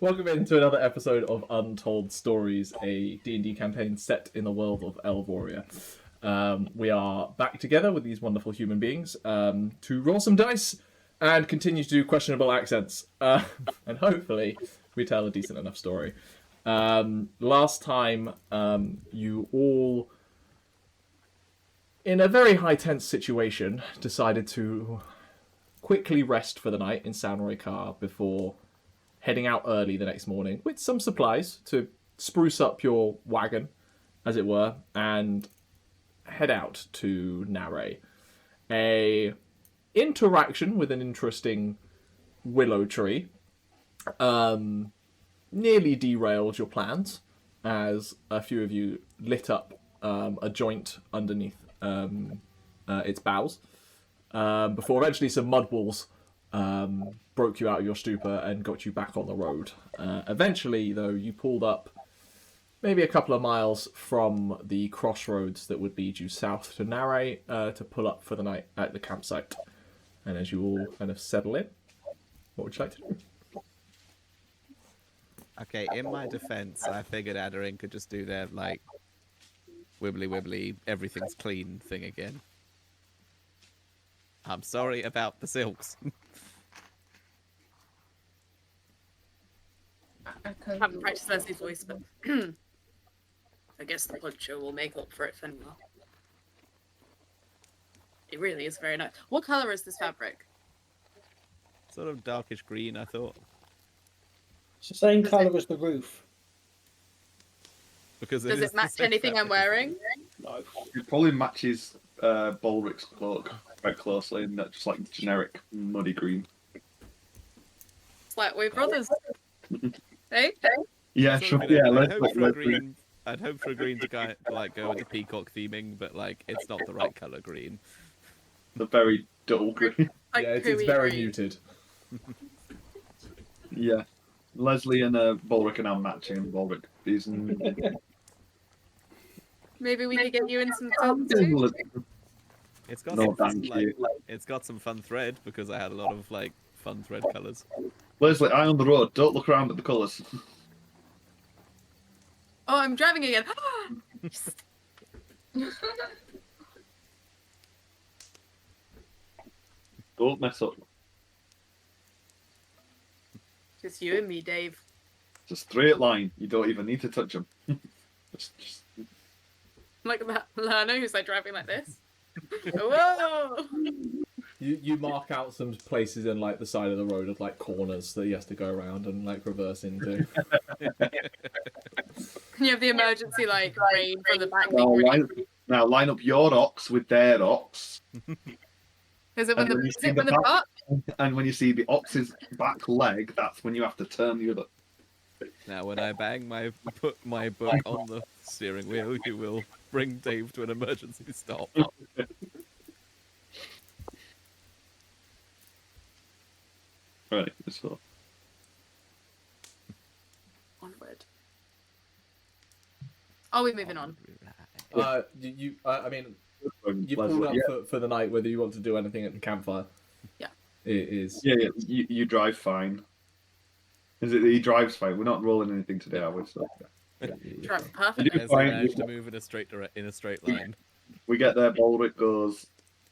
Welcome into another episode of Untold Stories, a D&D campaign set in the world of Elvoria. We are back together with these wonderful human beings to roll some dice and continue to do questionable accents. And hopefully we tell a decent enough story. Last time, you all, in a very high tense situation, decided to quickly rest for the night in Sanroy Car before heading out early the next morning with some supplies to spruce up your wagon, as it were, and head out to Narre. A interaction with an interesting willow tree nearly derailed your plans as a few of you lit up a joint underneath its boughs before eventually some mud walls broke you out of your stupor and got you back on the road. Eventually, though, you pulled up maybe a couple of miles from the crossroads that would lead you south to Narre to pull up for the night at the campsite. And as you all kind of settle in, what would you like to do? Okay, in my defense, I figured Aderyn could just do their, like, wibbly, everything's clean thing again. I'm sorry about the silks. I haven't practiced Leslie's voice, but I guess the poncho will make up for it for now. It really is very nice. What colour is this fabric? Sort of darkish green, I thought. It's the same colour as the roof. Because Does it match anything I'm wearing? No. It probably matches Balrick's cloak quite closely, and that's just like generic muddy green. It's like we're brothers. Hey? Yeah, sure. Yeah, I'd hope for a green to go with the peacock theming, but like it's not the right colour green. The very dull green. Like Yeah, it's very green. muted. Yeah. Lesley and Balrick are now matching, and Balrick isn't. Maybe we could get you in some top too. It's got No, some thank you. it's got some fun thread because I had a lot of like fun thread colours. Lesley, eye on the road. Don't look around at the colours. Oh, I'm driving again. Don't mess up. Just you and me, Dave. It's a straight line. You don't even need to touch them. just... Like that learner who's like driving like this. Whoa! You mark out some places in like the side of the road of like corners that he has to go around and like reverse into. You have the emergency like rain from the back. Now line up your ox with their ox. Is it when And the butt? And when you see the ox's back leg, that's when you have to turn the other. Now, when I put my book on the steering wheel, you will bring Dave to an emergency stop. Right, so. Onward. Are we moving on? I mean, you pulled up for the night, whether you want to do anything at the campfire. Yeah. It is. Yeah. You drive fine. Is it that he drives fine? We're not rolling anything today, are we? So. Drive perfect. do As fine. I managed to move in a straight line. We get there, Balrick goes,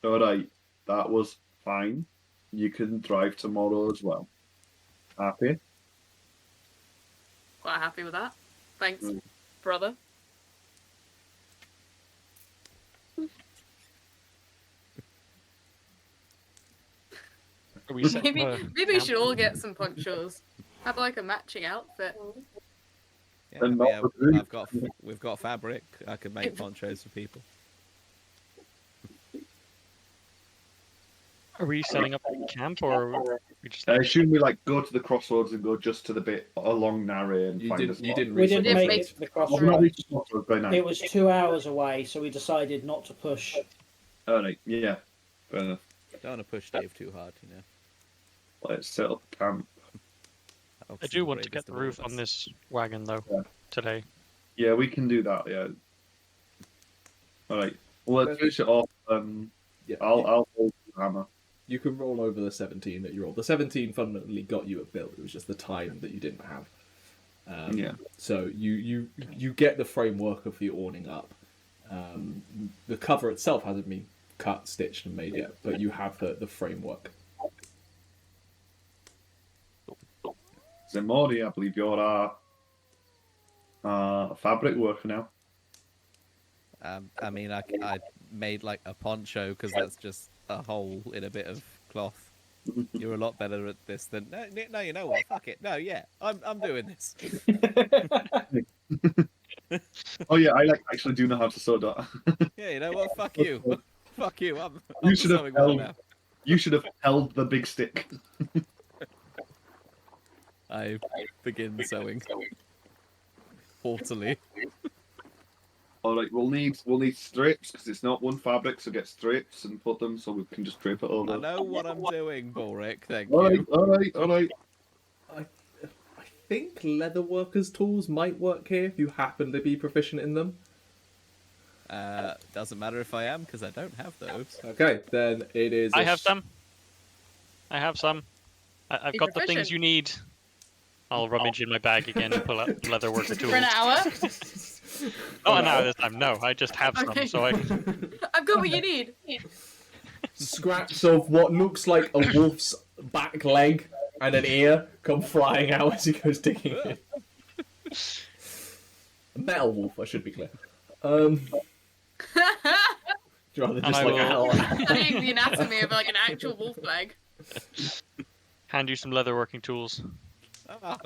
alright, that was fine. You can drive tomorrow as well. Happy? Quite happy with that. Thanks, Mm. brother. Maybe we should all get some ponchos. Have like a matching outfit. Yeah, And not the food. we've got fabric. I could make ponchos for people. Are we setting up a camp or we just? I assume we go to the crossroads and go just to the bit along Narre and find us. You didn't We reach didn't the make make it to the We're not crossroads. reaching the crossroads by now. It was 2 hours away, so we decided not to push. Alright, yeah. Fair enough. Don't want to push Dave too hard, you know. Let's set up camp. I do want to get the roof on this wagon though today. Yeah, we can do that, yeah. Alright. Well, let's finish it off. Yeah, I'll hold the hammer. You can roll over the 17 that you rolled. The 17 fundamentally got you a build. It was just the time that you didn't have. So you get the framework of the awning up. The cover itself hasn't been cut, stitched, and made yet, but you have the framework. Ximori, I believe you're a fabric worker now. I mean, I made like a poncho because that's just a hole in a bit of cloth. You're a lot better at this than no. You know what? Fuck it. No, yeah, I'm doing this. Oh yeah, I actually do know how to sew that. Yeah, you know what? Fuck you. Fuck you. I'm You the should have sewing one now. You should have held the big stick. I begin sewing. Haughtily. All right, we'll need strips because it's not one fabric, so get strips and put them so we can just drape it over. I know what I'm doing, Balrick. Thank All you. right. I think leatherworkers' tools might work here if you happen to be proficient in them. Doesn't matter if I am because I don't have those. Okay, then it is. I have some. I've got the things proficient. you need. I'll rummage in my bag again and pull out leatherworker tools. For an hour? Not an hour this time. No, I just have some, Okay. so I can. I've got what you need. Scraps of what looks like a wolf's back leg and an ear come flying out as he goes digging in. A metal wolf, I should be clear. Rather And just I like will- Studying the anatomy of like an actual wolf leg. Hand you some leatherworking tools. Ah,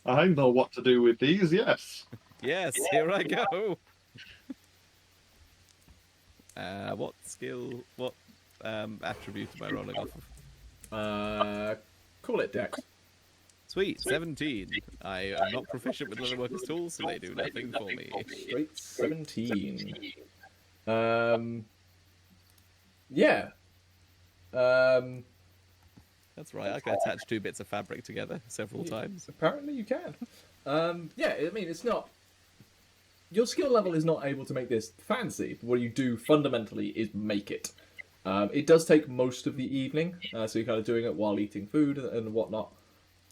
I know what to do with these. Yes. yes, here I go. What skill? What attribute am I rolling off of? Call it dex. Sweet, 17. I am not proficient with leatherworkers' tools, so they do nothing for me. Straight 17. Yeah. That's right, I can attach two bits of fabric together several times. Apparently you can. Yeah, I mean, it's not... Your skill level is not able to make this fancy. What you do fundamentally is make it. It does take most of the evening, so you're kind of doing it while eating food and whatnot.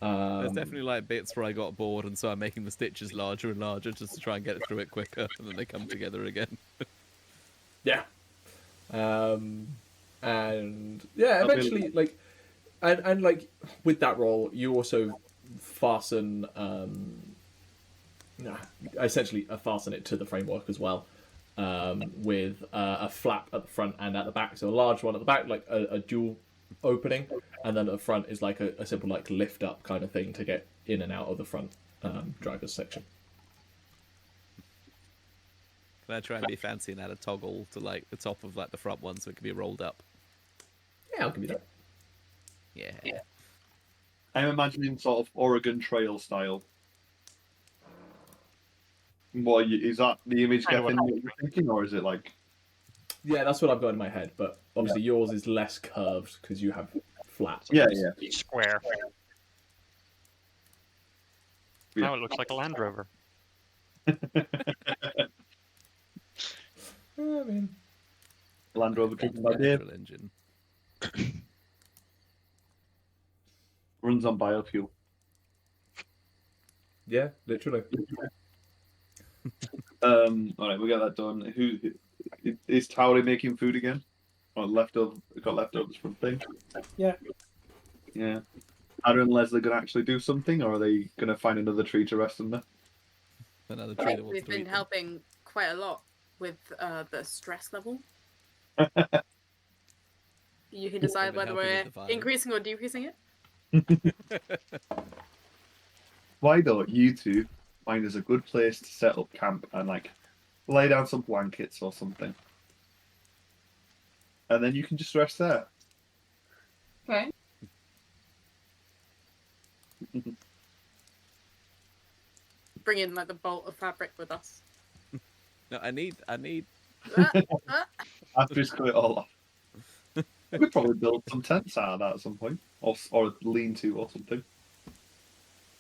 There's definitely like bits where I got bored, and so I'm making the stitches larger and larger just to try and get through it quicker, and then they come together again. Yeah. And yeah, eventually, like, and like with that roll, you also fasten, essentially fasten it to the framework as well, with a flap at the front and at the back. So a large one at the back, like a dual opening, and then at the front is like a simple like lift up kind of thing to get in and out of the front driver's section. Can I try and be fancy and add a toggle to like the top of like the front one so it can be rolled up? Yeah, I'll give you that. Yeah. I'm imagining sort of Oregon Trail style. What is that the image Kind of getting what you're thinking, or is it like? Yeah, that's what I've got in my head, but obviously yours is less curved because you have flat. Yeah. Square. Yeah. Now it looks like a Land Rover. I mean, Land Rover driven by Dave. Petrol engine. Runs on biofuel. yeah, literally. All right, we got that done. Who is Tauri making food again? Or got leftovers from thing? Yeah. Yeah. Aderyn and Lesley gonna actually do something, or are they gonna find another tree to rest under? Another tree that wants We've to been eat them. helping quite a lot with the stress level. You can decide been whether helping we're with the fire. increasing or decreasing it. Why don't you two find us a good place to set up camp and like lay down some blankets or something, and then you can just rest there. Okay. Bring in like the bolt of fabric with us. No, I need. After it's cut it all off. We could probably build some tents out of that at some point, or a lean-to or something.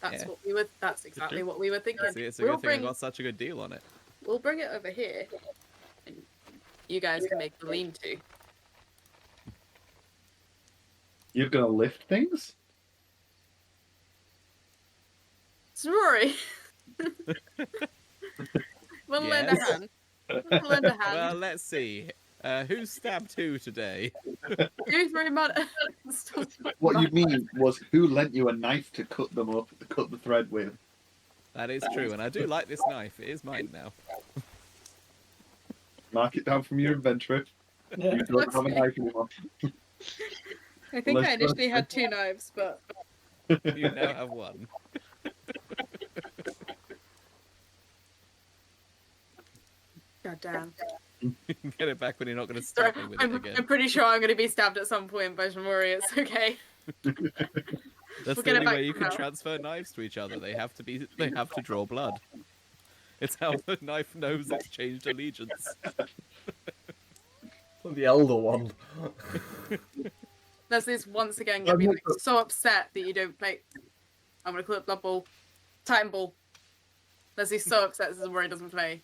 That's Yeah. what we were. That's exactly what we were thinking. See, it's a We'll good thing I bring. got such a good deal on it. We'll bring it over here, and you guys can make the lean-to. You're gonna lift things? Ximori. Want to lend a Yes. hand? Want to lend a hand? Well, let's see. Who stabbed who today? Who's very mad? What you mean was who lent you a knife to cut them up, to cut the thread with? That is true, and I do like this knife. It is mine now. Mark it down from your inventory. Yeah. You don't have a knife anymore. I think I Let's go. initially had 2 knives, but You now have one. god damn. Get it back when you're not going to Sorry, stab me with it I'm again. pretty sure I'm going to be stabbed at some point by Ximori. It's okay. That's we'll the get it only back way you can now. transfer knives to each other. They have to draw blood. It's how the knife knows it's changed allegiance. The elder one. Leslie's once again going to be like, so upset that you don't play. I'm going to call it Blood Bowl. Titan Ball. Leslie's so upset that Ximori doesn't play.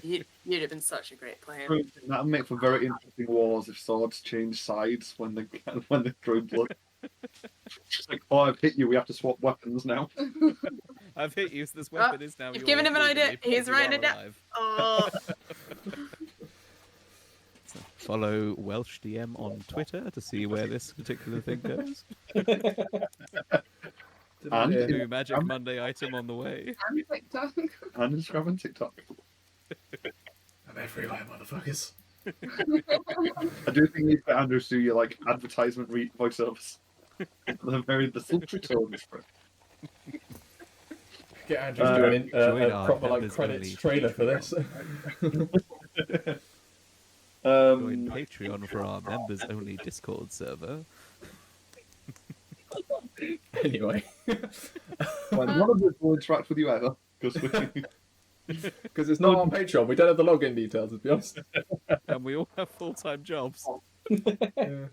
You'd have been such a great player. That'll make for very interesting wars if swords change sides when they throw blood. It's like, oh, I've hit you. We have to swap weapons now. I've hit you, so this weapon is now You've yours given him an legally, idea. because He's you writing are it down. alive. Oh, Follow Welsh DM on Twitter to see where this particular thing goes. And New Magic Monday item on the way. And TikTok. and Instagram and TikTok. I'm everywhere, motherfuckers. I do think you get Andrews do your like advertisement voiceovers. The sultry tones for it. Get Andrew doing join a our proper like members credits only trailer for this. Join Patreon for our members only Discord server. Anyway, When one of us will interact with you ever, because it's not on Patreon, we don't have the login details. To be honest. And we all have full-time jobs. Yeah.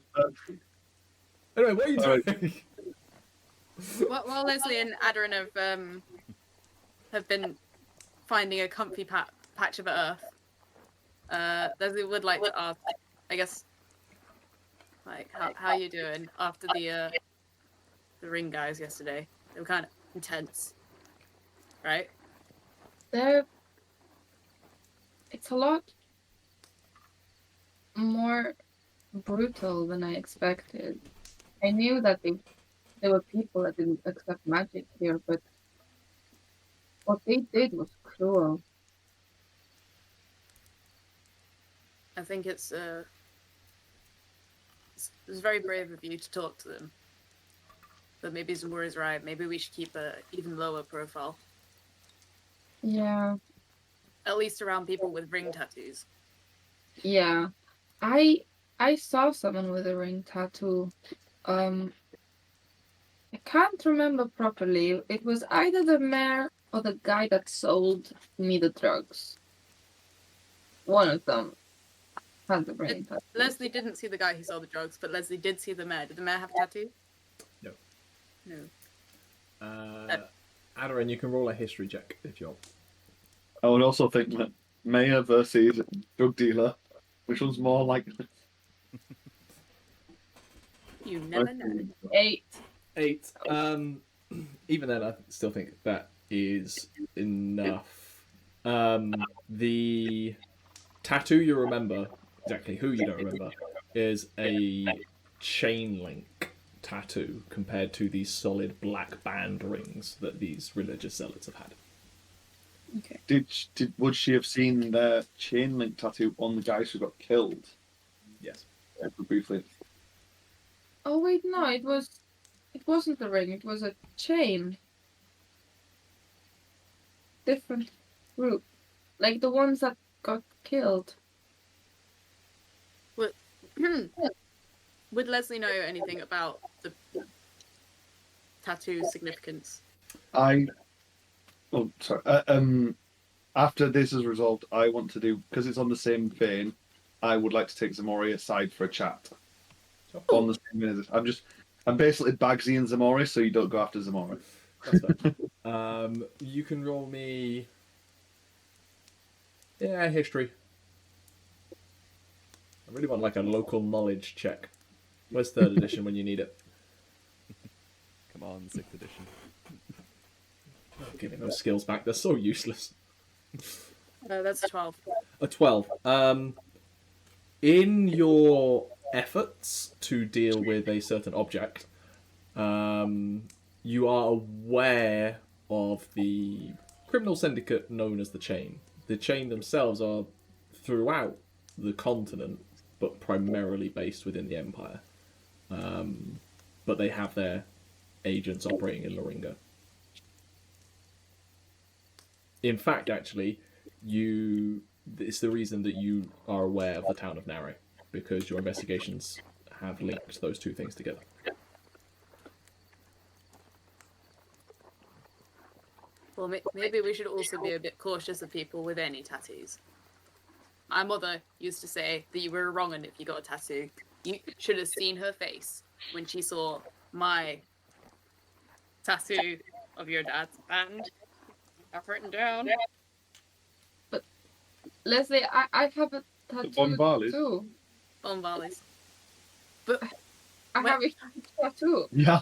Anyway, what are you doing? while Lesley and Aderyn have been finding a comfy patch of earth, Lesley would like to ask, I guess, like how you doing after the ring guys yesterday? They were kind of intense, right? It's a lot more brutal than I expected. I knew that there were people that didn't accept magic here, but what they did was cruel. I think it's very brave of you to talk to them. But maybe Ximori's right. Maybe we should keep a even lower profile, Yeah, at least around people with ring tattoos. yeah. I saw someone with a ring tattoo. I can't remember properly. It was either the mayor or the guy that sold me the drugs. One of them had the ring tattoo. Lesley didn't see the guy who sold the drugs, but Lesley did see the mayor. Did the mayor have a tattoo? No. No. Aderyn, you can roll a history check if you're. I would also think that mayor versus drug dealer, which one's more likely? You never know. 8. 8. Even then, I still think that is enough. The tattoo you remember, exactly who you don't remember, is a chain link tattoo compared to the solid black band rings that these religious zealots have had. Okay. Would she have seen the chain link tattoo on the guys who got killed? Yes. Briefly. Oh wait, no, it wasn't a ring, it was a chain. Different group. Like the ones that got killed. Would Lesley know anything about the tattoo significance? After this is resolved, I want to do, because it's on the same vein, I would like to take Ximori aside for a chat. On the same vein as this. I'm basically Bagsy and Ximori, so you don't go after Ximori. That's fair. You can roll me. Yeah, history. I really want like a local knowledge check. Where's 3rd edition when you need it? Come on, 6th edition. Giving those skills back, they're so useless. That's 12. A 12. In your efforts to deal with a certain object, you are aware of the criminal syndicate known as the Chain. The Chain themselves are throughout the continent, but primarily based within the Empire. But they have their agents operating in Loringa. In fact, actually, it's the reason that you are aware of the town of Narrow, because your investigations have linked those two things together. Well, maybe we should also be a bit cautious of people with any tattoos. My mother used to say that you were wrong, and if you got a tattoo, you should have seen her face when she saw my tattoo of your dad's band. I've written down. But Lesley, I have a tattoo too. Bon Valleys. But I have a tattoo. Yeah,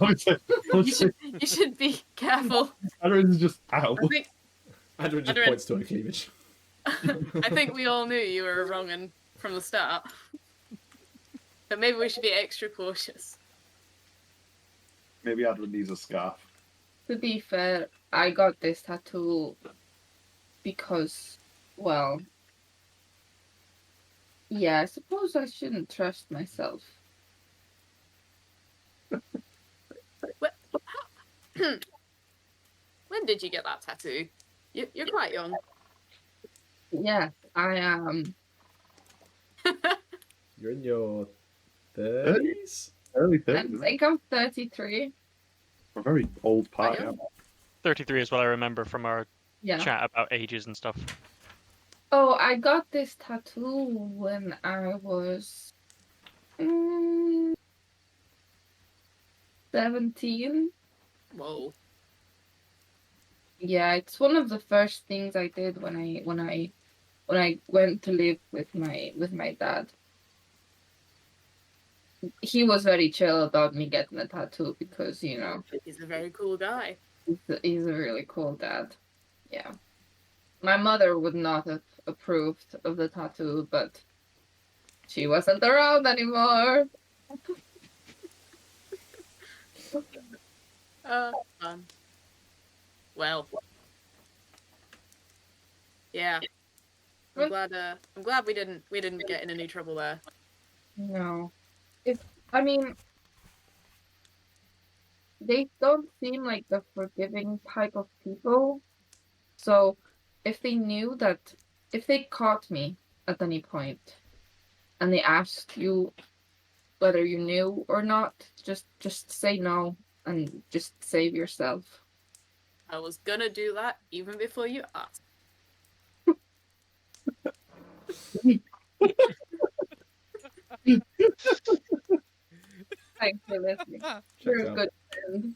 you should be careful. Aderyn's just out. I think Aderyn just points to her cleavage. I think we all knew you were wrong and from the start. But maybe we should be extra cautious. Maybe Aderyn needs a scarf. To be fair, I got this tattoo because, well, yeah, I suppose I shouldn't trust myself. When did you get that tattoo? You're quite young. Yeah, I am. You're in your 30s? Early I 30s. think I'm 33. We're a very old party. Yeah. 33 is what I remember from our Yeah. chat about ages and stuff. Oh, I got this tattoo when I was 17. Whoa. Yeah, it's one of the first things I did when I went to live with my dad. He was very chill about me getting a tattoo because, you know, He's a very cool guy. he's a really cool dad. Yeah. My mother would not have approved of the tattoo, but she wasn't around anymore. Fun. Well. Yeah. I'm glad we didn't get in any trouble there. No. I mean, they don't seem like the forgiving type of people. So if they caught me at any point and they asked you whether you knew or not, just say no and just save yourself. I was gonna do that even before you asked. Thanks for listening. You're a good friend.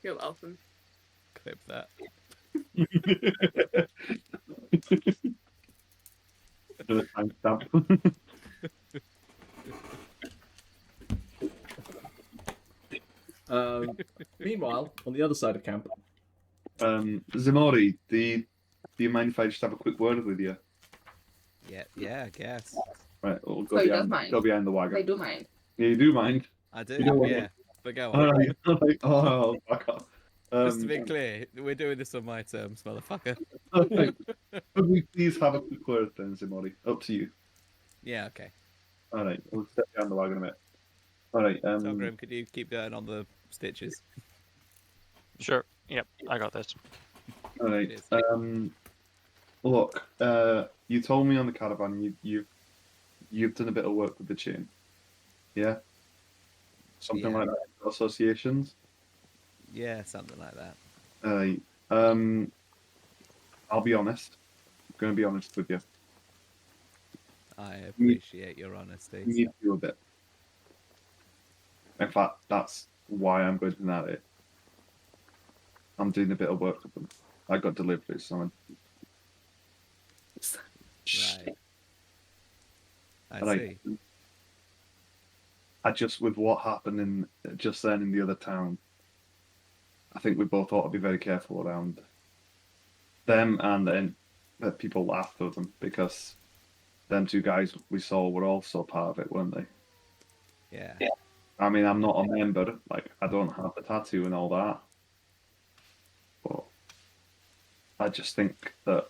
You're welcome. Clip that. Another timestamp. Meanwhile, on the other side of camp, Ximori, do you mind if I just have a quick word with you? Yeah, I guess. Right, we'll So he does mind. go behind the wagon. They do mind. Yeah, you do mind. I do, You know what? yeah. But go All on. right. Oh, back up. Just to be clear, we're doing this on my terms, motherfucker. Could we please have a quick word then, Ximori? Up to you. Yeah, okay. All right, we'll step behind the wagon a bit. All right. Togrim, could you keep going on the stitches? Sure. Yep, I got this. All right. Cheers. Look, you told me on the caravan you've done a bit of work with the chain. Yeah. Something Yeah. like that. Associations. Yeah, something like that. I'll be honest. I'm going to be honest with you. I appreciate your honesty. You need to do a bit. In fact, that's why I'm going to narrate. I'm doing a bit of work with them. I got deliveries, so Right. I Right. see. I just with what happened just then in the other town, I think we both ought to be very careful around them and then the people after them, because them two guys we saw were also part of it, weren't they? Yeah. I mean, I'm not a member, like, I don't have the tattoo and all that. But I just think that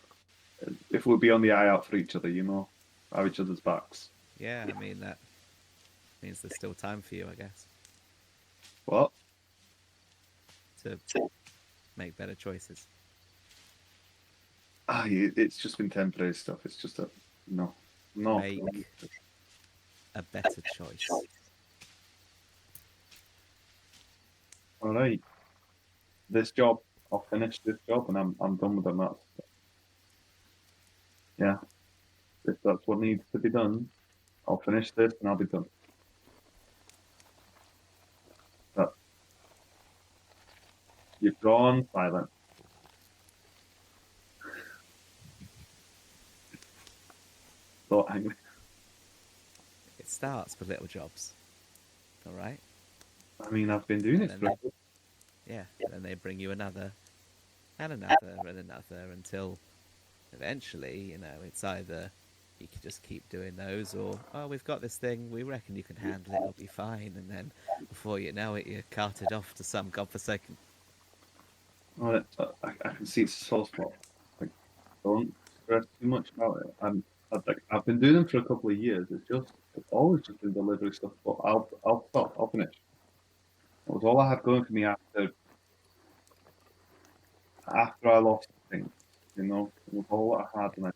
if we'll be on the eye out for each other, have each other's backs. Yeah, I mean, that means there's still time for you, I guess. What? To make better choices. It's just been temporary stuff. It's just no. Make a better choice. All right. This job, I'll finish this job, and I'm done with them. Yeah. If that's what needs to be done, I'll finish this and I'll be done. But you've gone silent. Thought angry. It starts with little jobs. All right? I mean, I've been doing it And for. Yeah, and then they bring you another, and another, and another, until eventually, it's either you can just keep doing those, or, oh, we've got this thing, we reckon you can handle it, it'll be fine, and then before you know it, you're carted off to some godforsaken... Well, I can see it's a sore spot. Like, don't stress too much about it. I've been doing them for a couple of years. It's always just been delivery stuff. But I'll stop. I'll finish. It was all I had going for me after I lost things. It was all I had, and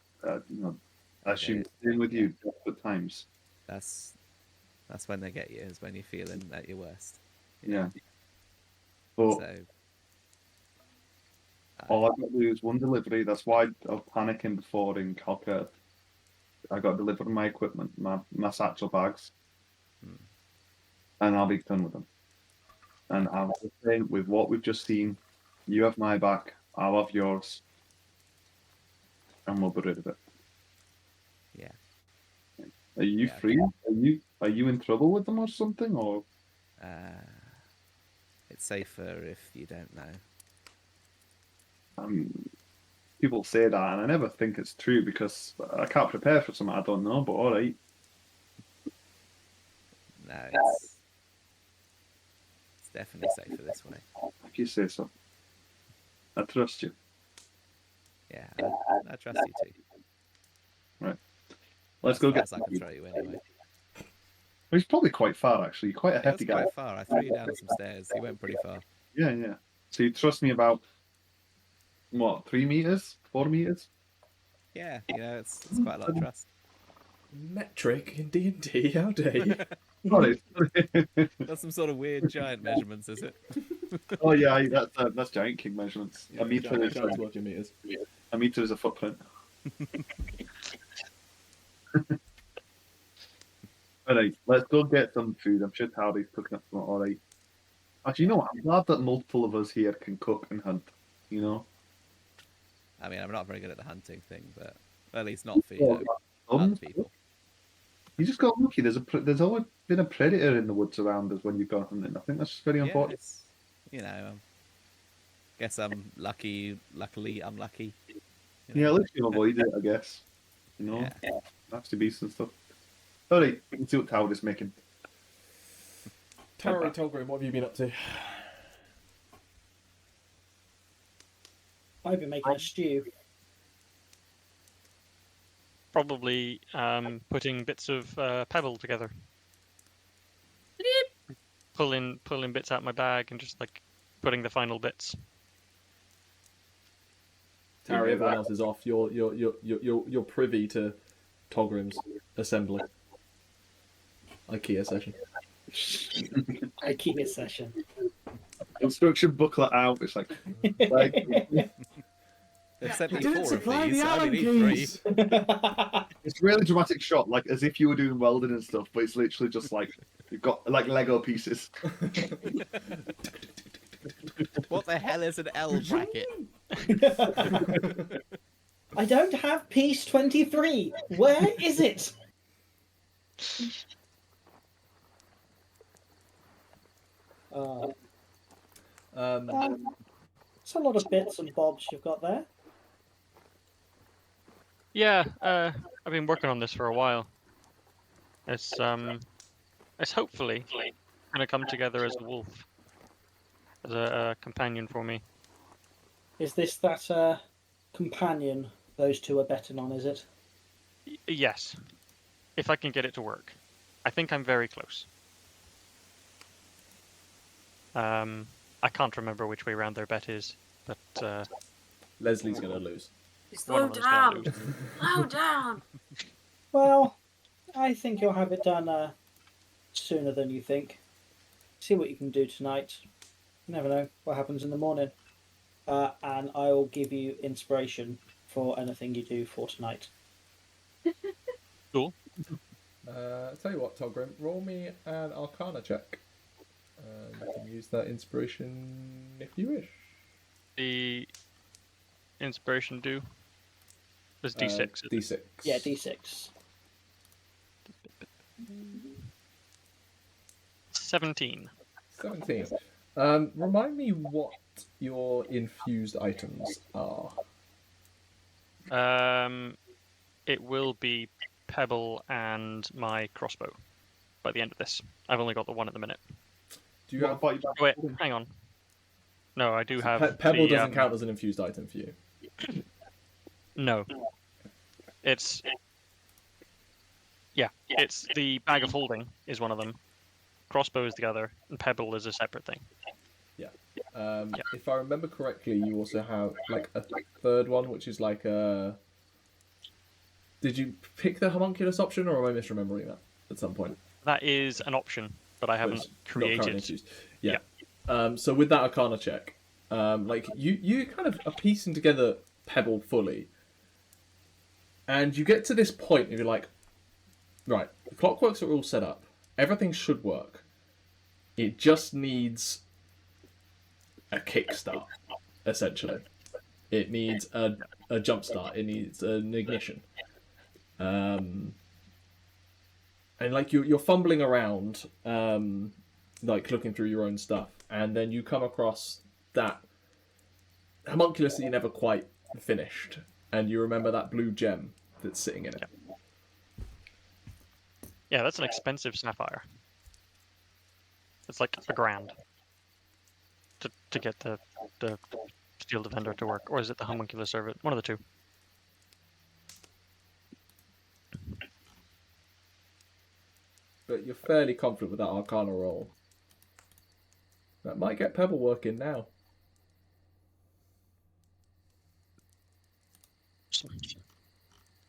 I assume it's the same with you at times. That's when they get you, is when you're feeling at your worst. Yeah. But So... all I've got to do is one delivery. That's why I was panicking before in Calcutta. I got delivered my equipment, my satchel bags, and I'll be done with them. And I was saying, with what we've just seen, you have my back, I'll have yours, and we'll be rid of it. Yeah. Are you free? Are you in trouble with them or something? Or it's safer if you don't know. People say that, and I never think it's true because I can't prepare for something I don't know. But all right. No, it's definitely safer this way. If you say so, I trust you. Yeah, I trust you too. Right. Let's go get. I can throw you anyway. Well, he's probably quite far actually. You're quite a hefty guy. Quite far. I threw you down some stairs. You went pretty far. Yeah. So you trust me about what? 3 meters? 4 meters? Yeah, it's quite a lot of trust. Metric in D&D, how dare you? Sorry. That's some sort of weird giant measurements, is it? Oh yeah, that's Giant King measurements. Yeah, a meter is what your meters. a meter is a footprint. Alright, let's go get some food. I'm sure Tauri's cooking up something alright. Actually, you know what? I'm glad that multiple of us here can cook and hunt. I mean, I'm not very good at the hunting thing, but at least not for other people. You just got lucky. There's always been a predator in the woods around us when you've gone hunting. I think that's just very unfortunate. Guess I'm lucky. Luckily, I'm lucky. Yeah, at least you avoid it, I guess. Nasty beasts and stuff. Alright, we can see what Tauri's making. Tauri, Togrim, what have you been up to? I've been making a stew. Probably putting bits of pebble together. Pulling bits out of my bag and just like putting the final bits. Tauri, everyone else is off. You're privy to Togrim's assembly. IKEA session. IKEA session. Instruction booklet out. It's like they've sent me didn't 4 of supply these. the I only Allen need keys. 3. it's a really dramatic shot, like as if you were doing welding and stuff, but it's literally just like you've got like Lego pieces. What the hell is an L bracket? I don't have piece 23. Where is it? It's a lot of bits and bobs you've got there. Yeah, I've been working on this for a while. It's hopefully gonna come together as a wolf, as a companion for me. Is this that companion those two are betting on, is it? Yes, if I can get it to work. I think I'm very close. I can't remember which way round their bet is, but Leslie's going to lose. Slow down. Slow down. Well, I think you'll have it done sooner than you think. See what you can do tonight. You never know what happens in the morning. And I will give you inspiration for anything you do for tonight. Cool. Tell you what, Togrim, roll me an Arcana check. You can use that inspiration if you wish. The inspiration do? There's D6. D6. Yeah, D6. 17. 17. Remind me what your infused items are. It will be Pebble and my crossbow by the end of this. I've only got the one at the minute. Do you have... Wait, hang on. No, I do have... Pebble doesn't count as an infused item for you. No. It's... Yeah, it's the bag of holding is one of them. Crossbow is the other, and Pebble is a separate thing. Yeah. If I remember correctly, you also have like a third one, which is like a... Did you pick the homunculus option, or am I misremembering that at some point? That is an option, but I haven't created. Yeah. So with that Arcana check, like you kind of are piecing together Pebble fully, and you get to this point, and you're like, right, the clockworks are all set up, everything should work. It just needs a kickstart, essentially. It needs a jump start. It needs an ignition. And like you're fumbling around, like looking through your own stuff, and then you come across that homunculus that you never quite finished, and you remember that blue gem that's sitting in it. Yeah, that's an expensive sapphire. It's like $1,000 to get the Steel Defender to work, or is it the homunculus servant? One of the two. But you're fairly confident with that Arcana roll. That might get Pebble working now.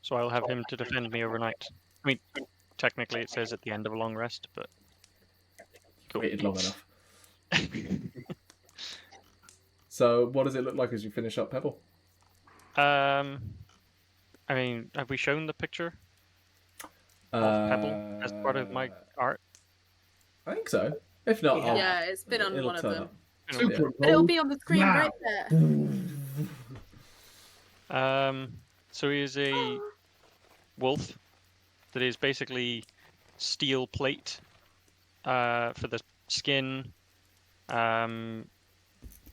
So I'll have him to defend me overnight. I mean, technically it says at the end of a long rest, but... Cool. Waited long enough. So, what does it look like as you finish up Pebble? I mean, have we shown the picture of Pebble as part of my art? I think so. If not, yeah, it's been on one of them. Super But it'll be on the screen Wow. right there. So he is a wolf that is basically steel plate for the skin.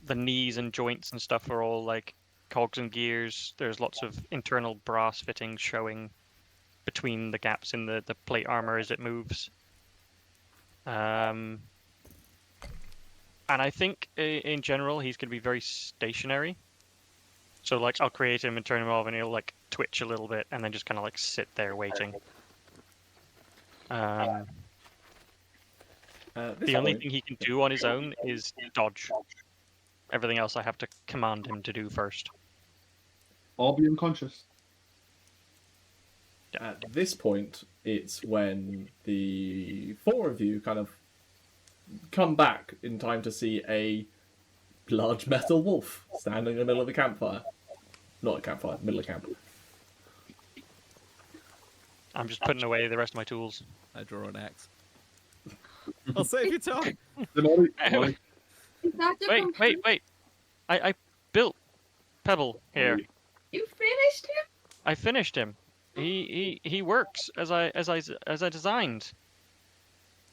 The knees and joints and stuff are all like cogs and gears. There's lots of internal brass fittings showing between the gaps in the plate armor as it moves. And I think in general he's going to be very stationary. So like I'll create him and turn him off, and he'll like twitch a little bit, and then just kind of like sit there waiting. The only thing he can do on his own is dodge. Everything else I have to command him to do first. Or be unconscious. At this point, it's when the four of you kind of come back in time to see a large metal wolf standing in the middle of the campfire. Not a campfire, middle of camp. I'm just putting away the rest of my tools. I draw an axe. I'll save you time. Ximori. Is that the Wait. I built Pebble here. You finished him? I finished him. He works as I designed.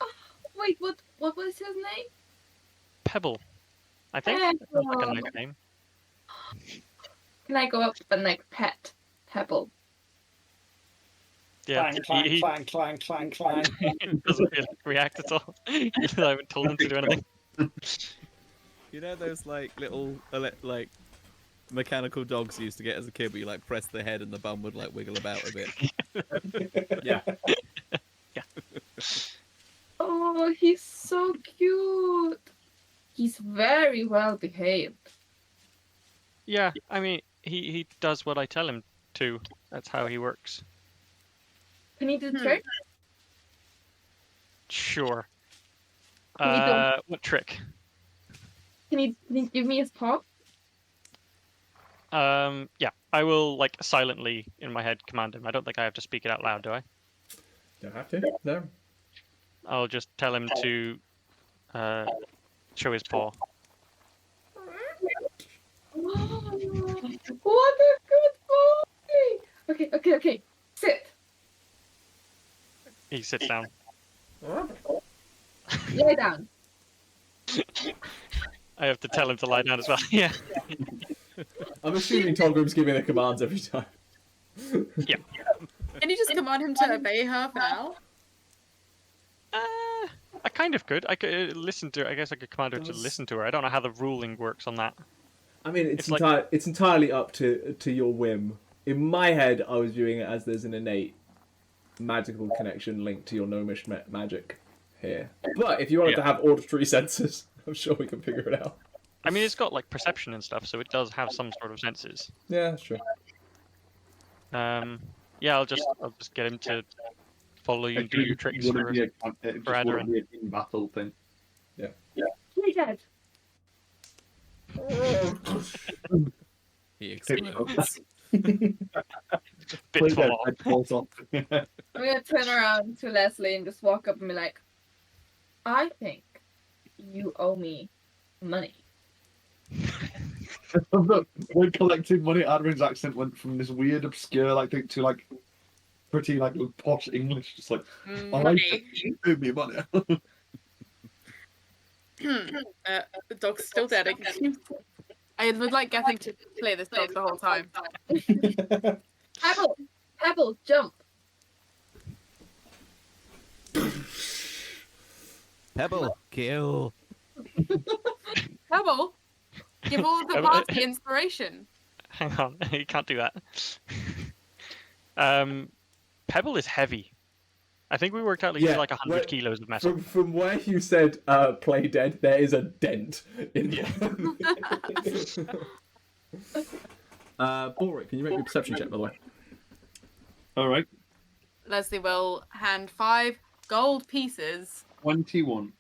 Oh, wait, what was his name? Pebble. I think that sounds like a nice name. Can I go up and like pet Pebble? Yeah, Clang, he clang, clang, clang, clang, clang. doesn't really react at all. I haven't told him to do anything. You know those like little like mechanical dogs you used to get as a kid, where you like press the head and the bum would like wiggle about a bit. Yeah. Oh, he's so cute. He's very well behaved. Yeah, I mean, he does what I tell him to. That's how he works. Can he do tricks? Sure. Can we do- What trick? Can he give me his paw? Yeah, I will like silently in my head command him. I don't think I have to speak it out loud, do I? Don't have to. No. I'll just tell him to show his paw. What a good boy! Okay. Sit. He sits down. Lay down. I have to tell him to lie down as well. Yeah. I'm assuming Togrim's giving the commands every time. Yeah. Can you just command him to obey her for now? I kind of could. I could listen to her. I guess I could command her to listen to her. I don't know how the ruling works on that. I mean, it's like- it's entirely up to your whim. In my head, I was viewing it as there's an innate magical connection linked to your gnomish magic here. But if you wanted to have auditory senses, I'm sure we can figure it out. I mean, it's got like perception and stuff, so it does have some sort of senses. Yeah, that's true. Yeah, I'll just get him to follow you and do your tricks for Aderyn. Be a in battle thing. Play dead. He explodes. Bit full on. Falls off. I'm gonna turn around to Lesley and just walk up and be like, I think you owe me money. When collecting money, Aderyn's accent went from this weird, obscure, like thing to like pretty like posh English, just like Money. you owe me money. The dog's still dead. I would like Gethin to play this dog the whole time. Pebble, jump. Pebble, kill. Pebble, give all the party inspiration. Hang on, you can't do that. Pebble is heavy. I think we worked out he's like 100 kilos of metal. From where you said play dead, there is a dent in the Balrick, can you make me a perception check, by the way? All right, Lesley will hand 5 gold pieces. 21.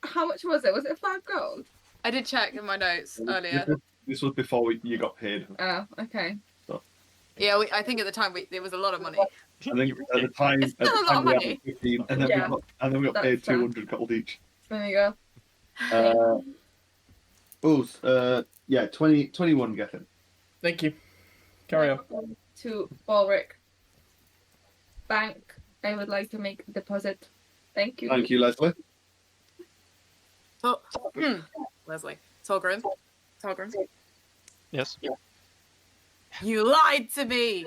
How much was it? Was it 5 gold? I did check in my notes earlier. This was before you got paid. Oh, okay. Yeah, I think at the time it was a lot of money. I think at the time, It's still a lot of we money. had 15, and then Yeah. we got That's paid fair. 200 gold each. There you go. 21 getting. Thank you. Carry on. To Balrick. Bank, I would like to make a deposit. Thank you. Thank you, Lesley. So, Lesley, Togrim. Yes. You lied to me.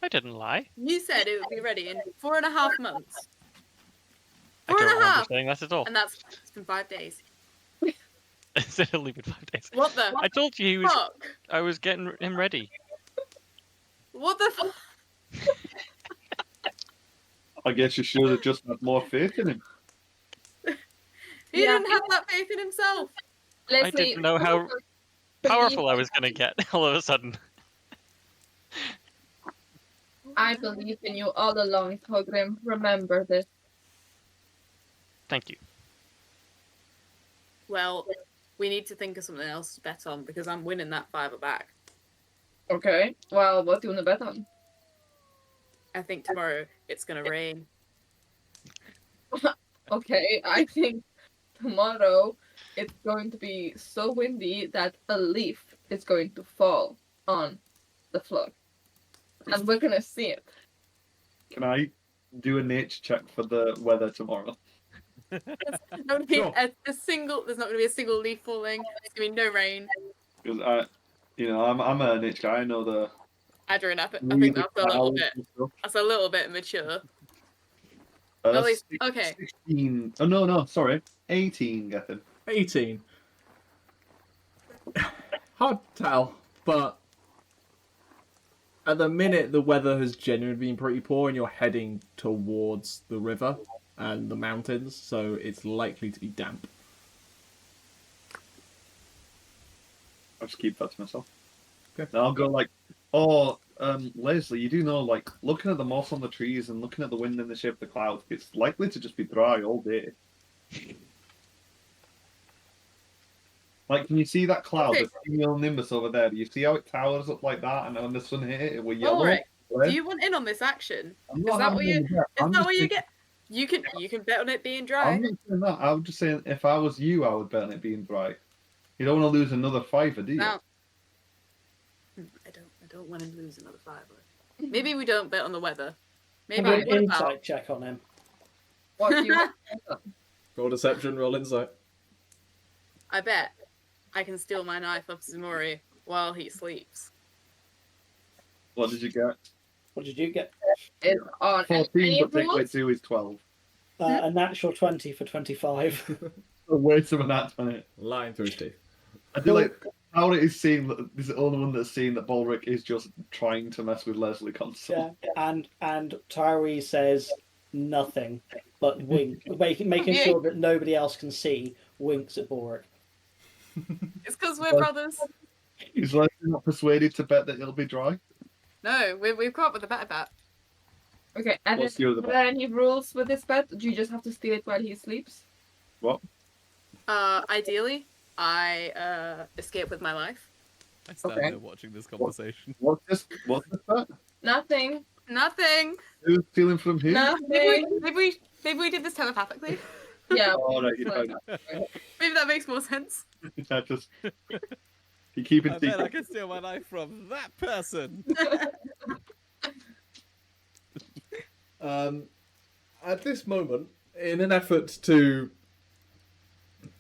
I didn't lie. You said it would be ready in 4.5 months. I 4.5, don't remember saying that at all. and it's been 5 days. It's only been 5 days. What the I told you fuck? I was getting him ready. What the fuck? I guess you should have just had more faith in him. He Yeah. didn't have that faith in himself. Lesley, I didn't know how powerful I was going to get all of a sudden. I believe in you all along, Togrim. Remember this. Thank you. Well, we need to think of something else to bet on because I'm winning that 5 back. Okay. Well, what do you want to bet on? I think tomorrow it's gonna rain. Okay, I think tomorrow it's going to be so windy that a leaf is going to fall on the floor. And we're going to see it. Can I do a nature check for the weather tomorrow? There's not gonna be Sure. a single. There's not going to be a single leaf falling. There's going to be no rain. Because I'm a niche guy. I know the. Aderyn, I think that's a little bit. That's a little bit mature. At least, okay. 16. Oh no, sorry, 18. Getting 18. Hard to tell, but at the minute the weather has genuinely been pretty poor and you're heading towards the river and the mountains, so it's likely to be damp. I'll just keep that to myself. Okay. Then I'll go like, Lesley, you do know, like, looking at the moss on the trees and looking at the wind in the shape of the clouds, it's likely to just be dry all day. Like, can you see that cloud, Okay. the cumulonimbus over there? Do you see how it towers up like that, and when the sun hit it, it will yellow? Balrick, red? do you want in on this action? I'm Is not that having what you? any of that. Is I'm that just what you saying- get? You can bet on it being dry. I'm not saying that. I was just saying, if I was you, I would bet on it being dry. You don't want to lose another fiver, do you? Now, I don't want to lose another fiver. Maybe we don't bet on the weather. Maybe Can we do an what about? insight check on him? What do you want? Roll deception, roll insight. I bet I can steal my knife off Ximori while he sleeps. What did you get? What did you get? It's on 14, any but take away rules? 2 is 12. A natural 20 for 25. A waste of an act on it. Lying through his teeth. I do like how it is seen that this is the only one that's seen that Balrick is just trying to mess with Lesley constantly. Yeah, and Tauri says nothing, but wink, making sure that nobody else can see, winks at Balrick. It's because we're brothers. Is Lesley not persuaded to bet that it'll be dry? No, we've come up with a better bet. Okay, and What's the other are there any rules with this bet? Do you just have to steal it while he sleeps? What? Ideally, I escape with my life. I stand Okay. there watching this conversation. What's this bet? Nothing. Nothing. Who's stealing from who? Nothing. Maybe we did this telepathically. Yeah. Oh, right, you found Maybe that makes more sense. it. I just... You keep it I bet I secret. can steal my knife from that person. At this moment, in an effort to,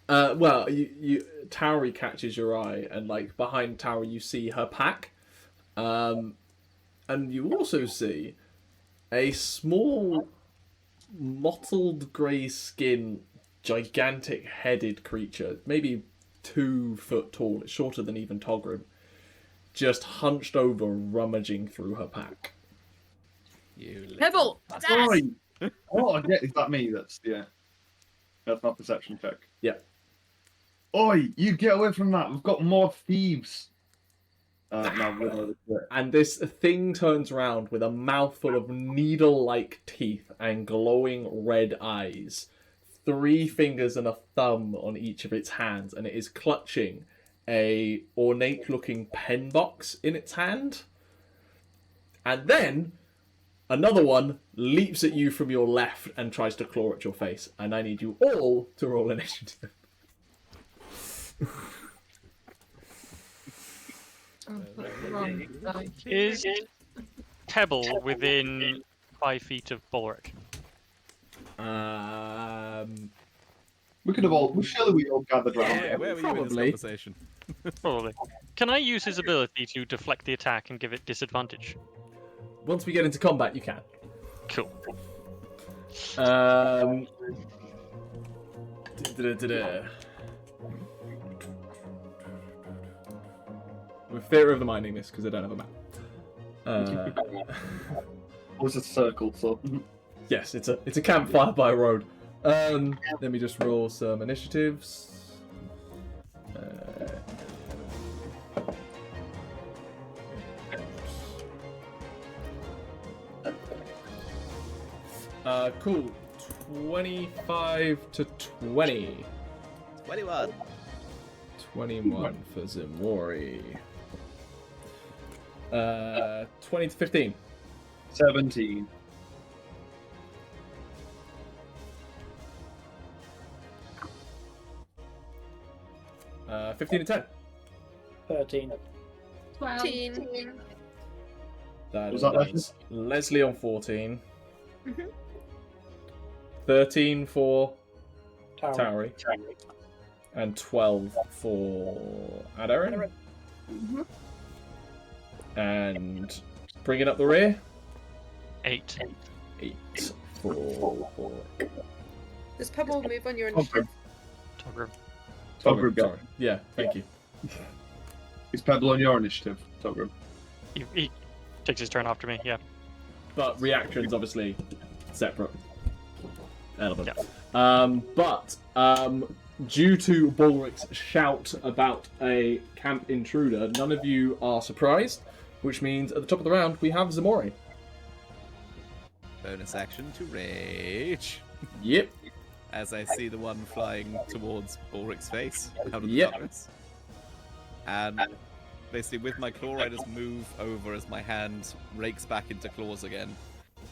Tauri catches your eye, and like behind Tauri, you see her pack, and you also see a small, mottled grey skin, gigantic headed creature, maybe 2 foot tall. It's shorter than even Togrim, just hunched over, rummaging through her pack. You Pebble. Sorry. Oh, I get. Is that me? That's That's my perception check. Yeah. Oi, you get away from that. We've got more thieves. No, we're not. And this thing turns around with a mouthful of needle-like teeth and glowing red eyes, 3 fingers and a thumb on each of its hands, and it is clutching a ornate-looking pen box in its hand. And then another one leaps at you from your left and tries to claw at your face. And I need you all to roll initiative. Is Pebble within 5 feet of Balrick? We could have all. Surely we all gathered round. Yeah, where were you in Probably. this conversation? Probably. Can I use his ability to deflect the attack and give it disadvantage? Once we get into combat, you can. Cool. With fear of the minding this because I don't have a map. It was a circle, so. Yes, it's a campfire by a road. Let me just roll some initiatives. Cool. 25 to 20. 21. 21 for Ximori. 20 to 15. 17. Uh, 15 to 10. 13. 12. That Was that is Lesley on 14. Mhm. 13 for Tauri, and 12 for Aderyn. Mhm. And bringing up the rear, 8. 8 for Balrick. Does Pebble move on your initiative? Togrim. Togrim, yeah. Sorry. Yeah, thank you. Is Pebble on your initiative, Togrim? He takes his turn after me, yeah. But reactions, obviously, separate element. Yeah. But due to Balrick's shout about a camp intruder, none of you are surprised, which means at the top of the round we have Ximori. Bonus action to rage. Yep. As I see the one flying towards Balrick's face out of the Yep. darkness. And basically with my claw I just move over as my hand rakes back into claws again.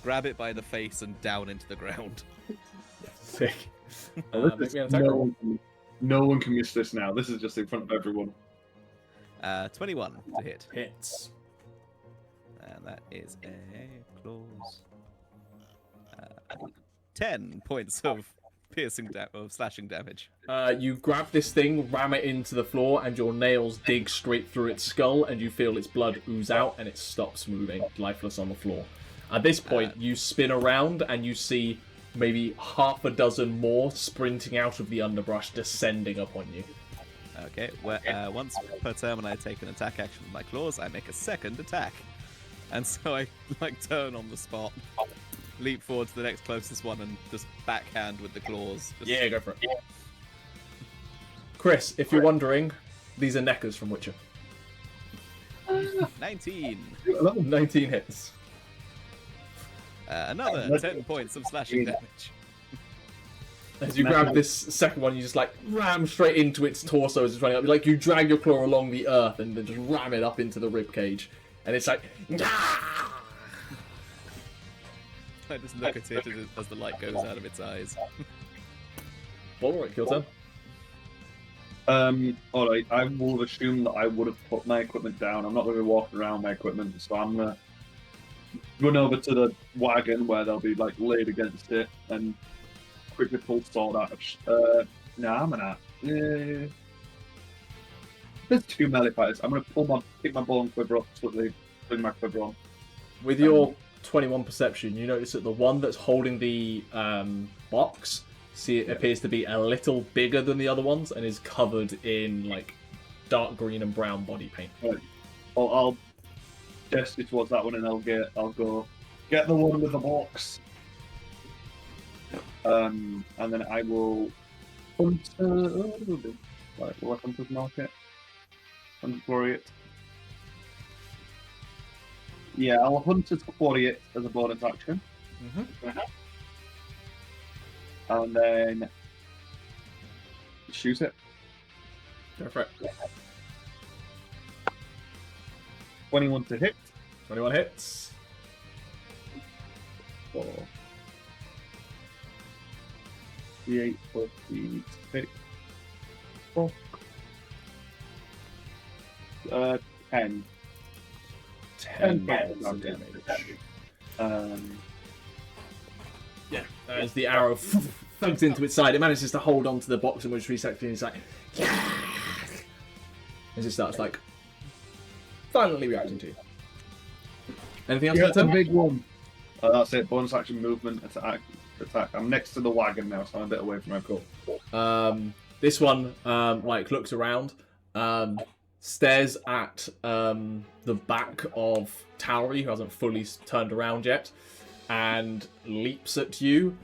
Grab it by the face and down into the ground. Sick. Make me an attack roll. No one can miss this now. This is just in front of everyone. 21 to hit. Hits. And that is a claws. 10 points of slashing damage. You grab this thing, ram it into the floor, and your nails dig straight through its skull, and you feel its blood ooze out, and it stops moving, lifeless on the floor. At this point, you spin around, and you see maybe half a dozen more sprinting out of the underbrush, descending upon you. Okay, once per turn when I take an attack action with my claws, I make a second attack. And so I turn on the spot, leap forward to the next closest one, and just backhand with the claws. Yeah, go for it. Chris, if you're wondering, these are neckers from Witcher. 19. 19 hits. Another 10 points of slashing damage. As you grab this second one, you just ram straight into its torso as it's running up. You drag your claw along the earth and then just ram it up into the rib cage, and it's like. I just look at it as the light goes out of its eyes. Balrick, your turn. Alright, I will assume that I would have put my equipment down. I'm not going to be walking around my equipment, so I'm going to run over to the wagon where they'll be laid against it and quickly pull sword out. I'm gonna. There's 2 melee fighters. I'm gonna pick my bow and quiver up, quickly bring my quiver on. With your 21 perception, you notice that the one that's holding the box, it appears to be a little bigger than the other ones and is covered in dark green and brown body paint. Right. I'll gesture towards that one and I'll go get the one with the box. And then I will hunt a little bit. Will I hunt market? Hunt quarry it. Yeah, I'll hunt to quarry it as a bonus action. And then shoot it. Go for it. 21 to hit. 21 hits. 4. D8 plus the 6. 4. 10. 10 points of damage. Yeah, as the arrow thugs into its side, it manages to hold onto the box in which resects, and it's like, yeah! As it starts violently reacting to you. Anything else? Yeah, for the a turn? big one. That's it. Bonus action movement attack. I'm next to the wagon now, so I'm a bit away from my goal. This one looks around, stares at the back of Tauri, who hasn't fully turned around yet, and leaps at you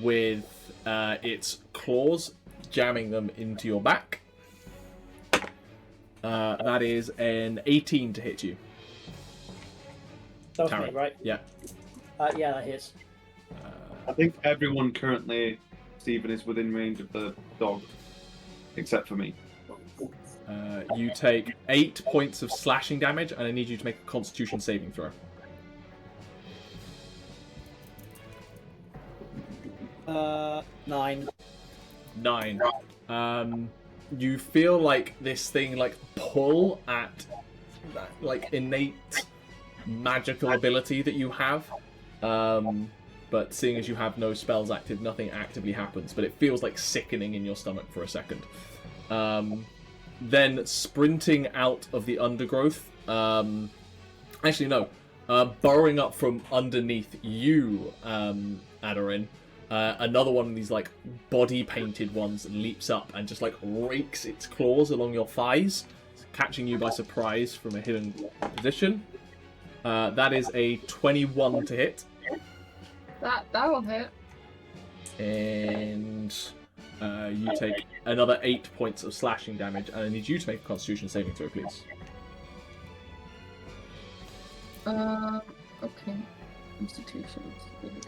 with its claws, jamming them into your back. That is an 18 to hit you. That was Tauri. me, right? Yeah. Yeah, that hits. I think everyone currently, Stephen, is within range of the dog, except for me. You take 8 points of slashing damage, and I need you to make a Constitution saving throw. 9. 9. You feel like this thing pull at that innate magical ability that you have. but seeing as you have no spells active, nothing actively happens, but it feels like sickening in your stomach for a second. Then sprinting out of the undergrowth, actually no, burrowing up from underneath you, Aderyn, another one of these like body painted ones leaps up and just like rakes its claws along your thighs, catching you by surprise from a hidden position. That is a 21 to hit. That'll hit. And you take another 8 points of slashing damage, and I need you to make a Constitution saving throw, please. Okay. Constitution.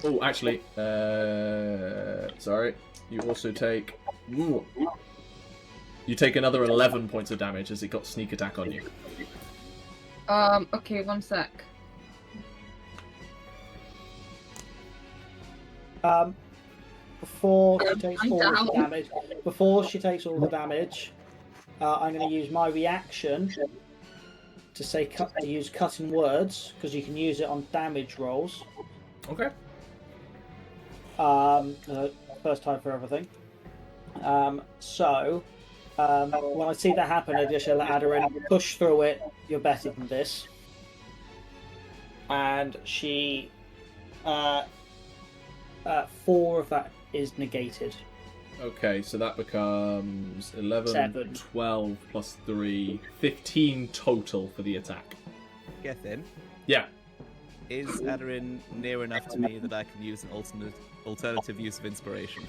Oh, actually, sorry. You also take... Ooh. You take another 11 points of damage as it got sneak attack on you. Okay, one sec. Before she takes I'm all down. the damage, I'm going to use my reaction to say to use cutting words, because you can use it on damage rolls. Okay. First time for everything. When I see that happen, I just yell at Aderyn, push through it, you're better than this. And she... 4 of that is negated. Okay, so that becomes 11, 7. 12 plus 3, 15 total for the attack. Gethin, Yeah. is Aderyn near enough to me that I can use an alternative use of inspiration?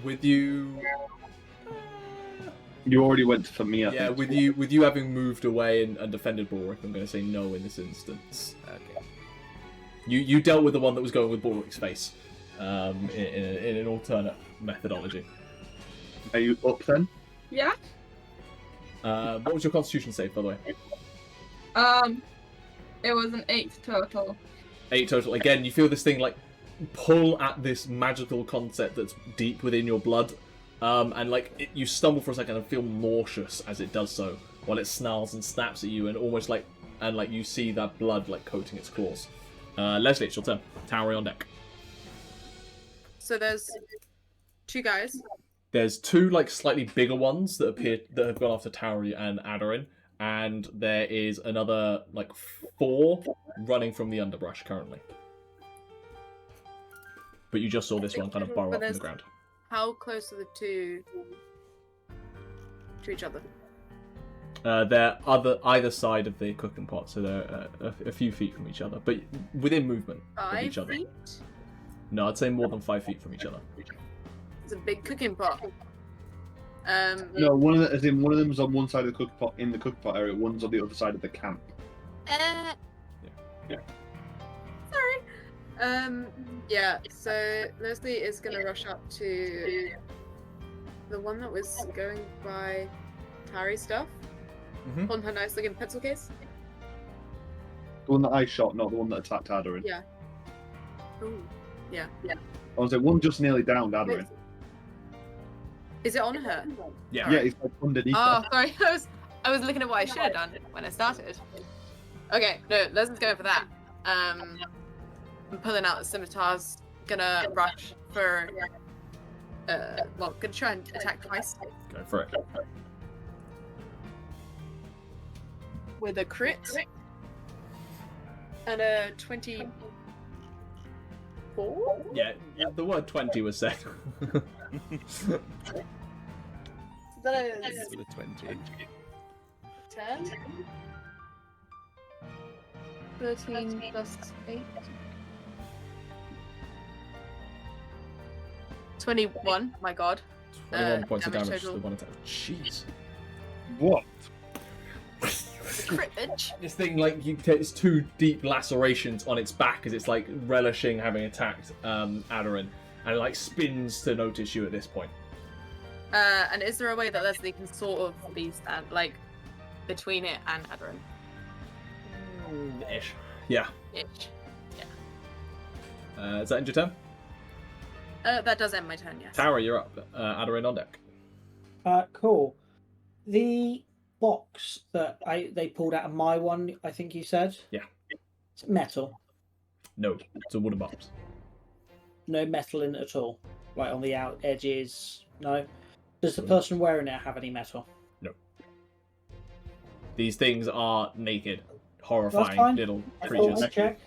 With you... You already went for me, I Yeah, think. with you having moved away and defended Balrick, I'm going to say no in this instance. Okay. You dealt with the one that was going with Balrick's face in an alternate methodology. Are you up then? Yeah. What was your Constitution save, by the way? It was an 8 total. 8 total. Again, you feel this thing like pull at this magical concept that's deep within your blood, and like you stumble for a second and feel nauseous as it does so, while it snarls and snaps at you, and almost like you see that blood like coating its claws. Lesley, it's your turn. Tauri on deck. So there's 2 guys. There's 2 like slightly bigger ones that have gone after Tauri and Aderyn, and there is another like 4 running from the underbrush currently. But you just saw this one kind of burrow up from the ground. How close are the 2 to each other? They're either side of the cooking pot, so they're a few feet from each other, but within movement of 5 each other. feet? No, I'd say more than 5 feet from each other. It's a big cooking pot. No, one of them's on one side of the cooking pot in the cooking pot area. One's on the other side of the camp. Yeah. Sorry. Yeah. So Lesley is gonna rush up to the one that was going by Tauri stuff Mhm. on her nice looking pencil case. The one that I shot, not the one that attacked Aderyn. Yeah. Ooh. Yeah. I was like, one just nearly downed Aderyn. Is it on her? Yeah. Yeah, it's like underneath Oh, her. sorry. I was looking at what I should have done when I started. Okay, no, Lesley's going for that. I'm pulling out the scimitars, gonna rush for gonna try and attack twice Go for it. with a crit and a 24. Yeah, the word 20 was said. That Yes, is with a 20. 10. 13 plus 8. 21. My God. 21 points of damage damage to total. one attack. Jeez. What? Crit, bitch. This thing, like, it's 2 deep lacerations on its back as it's, like, relishing having attacked Aderyn, and it, like, spins to notice you at this point. And is there a way that Lesley can sort of be like between it and Aderyn? Ish. Yeah. Ish. Is that end your turn? That does end my turn, yes. Tauri, you're up. Aderyn on deck. Cool. The box that they pulled out of my one, I think you said? Yeah. It's metal. No, it's a wooden box. No metal in it at all. Like on the out edges. No. Does the person wearing it have any metal? No. These things are naked, That's horrifying fine. little I creatures. thought I'd check.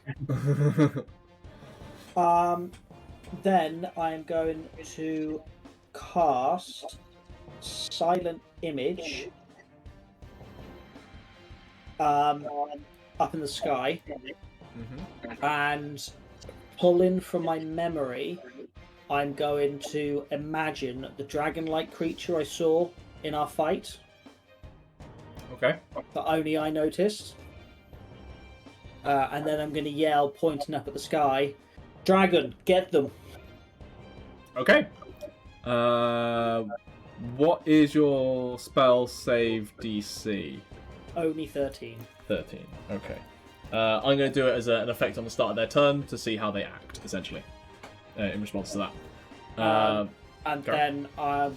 Then I'm going to cast Silent Image up in the sky, and pulling from my memory, I'm going to imagine the dragon-like creature I saw in our fight Okay. that only I noticed. And then I'm going to yell, pointing up at the sky, "Dragon, get them!" Okay. What is your spell save DC? Only 13. 13. Okay. I'm going to do it as an effect on the start of their turn to see how they act, essentially, in response to that. And Go. then I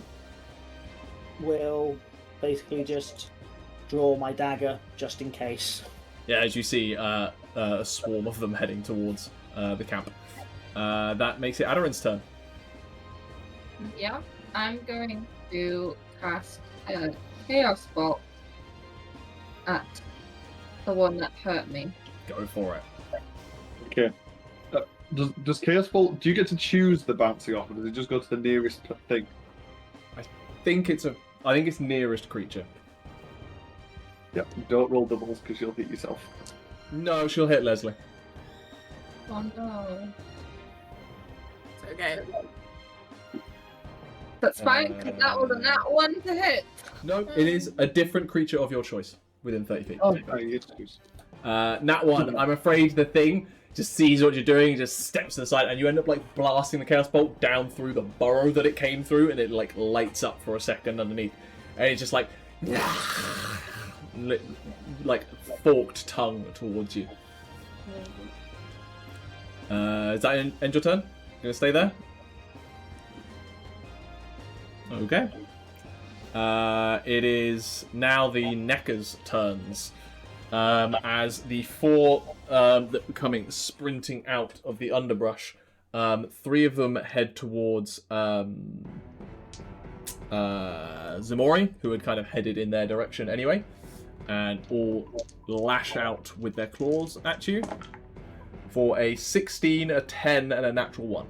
will basically just draw my dagger just in case. Yeah, as you see a swarm of them heading towards the camp. That makes it Aderyn's turn. Yeah, I'm going to cast a Chaos Bolt at the one that hurt me. Go for it. Okay. Does Chaos Bolt? Do you get to choose the bouncing off, or does it just go to the nearest thing? I think it's nearest creature. Yep. Don't roll doubles because you'll hit yourself. No, she'll hit Lesley. Oh no. It's okay. That's fine, because that was a nat 1 to hit. No, it is a different creature of your choice within 30 feet. Oh. Yes, please. Nat 1, I'm afraid the thing just sees what you're doing, just steps to the side, and you end up like blasting the Chaos Bolt down through the burrow that it came through, and it like lights up for a second underneath, and it's just like like forked tongue towards you. Is that end your turn? You gonna stay there? Okay. It is now the Neckar's turns. As the four that are coming sprinting out of the underbrush, 3 of them head towards Ximori, who had kind of headed in their direction anyway, and all lash out with their claws at you for a 16, a 10, and a natural 1.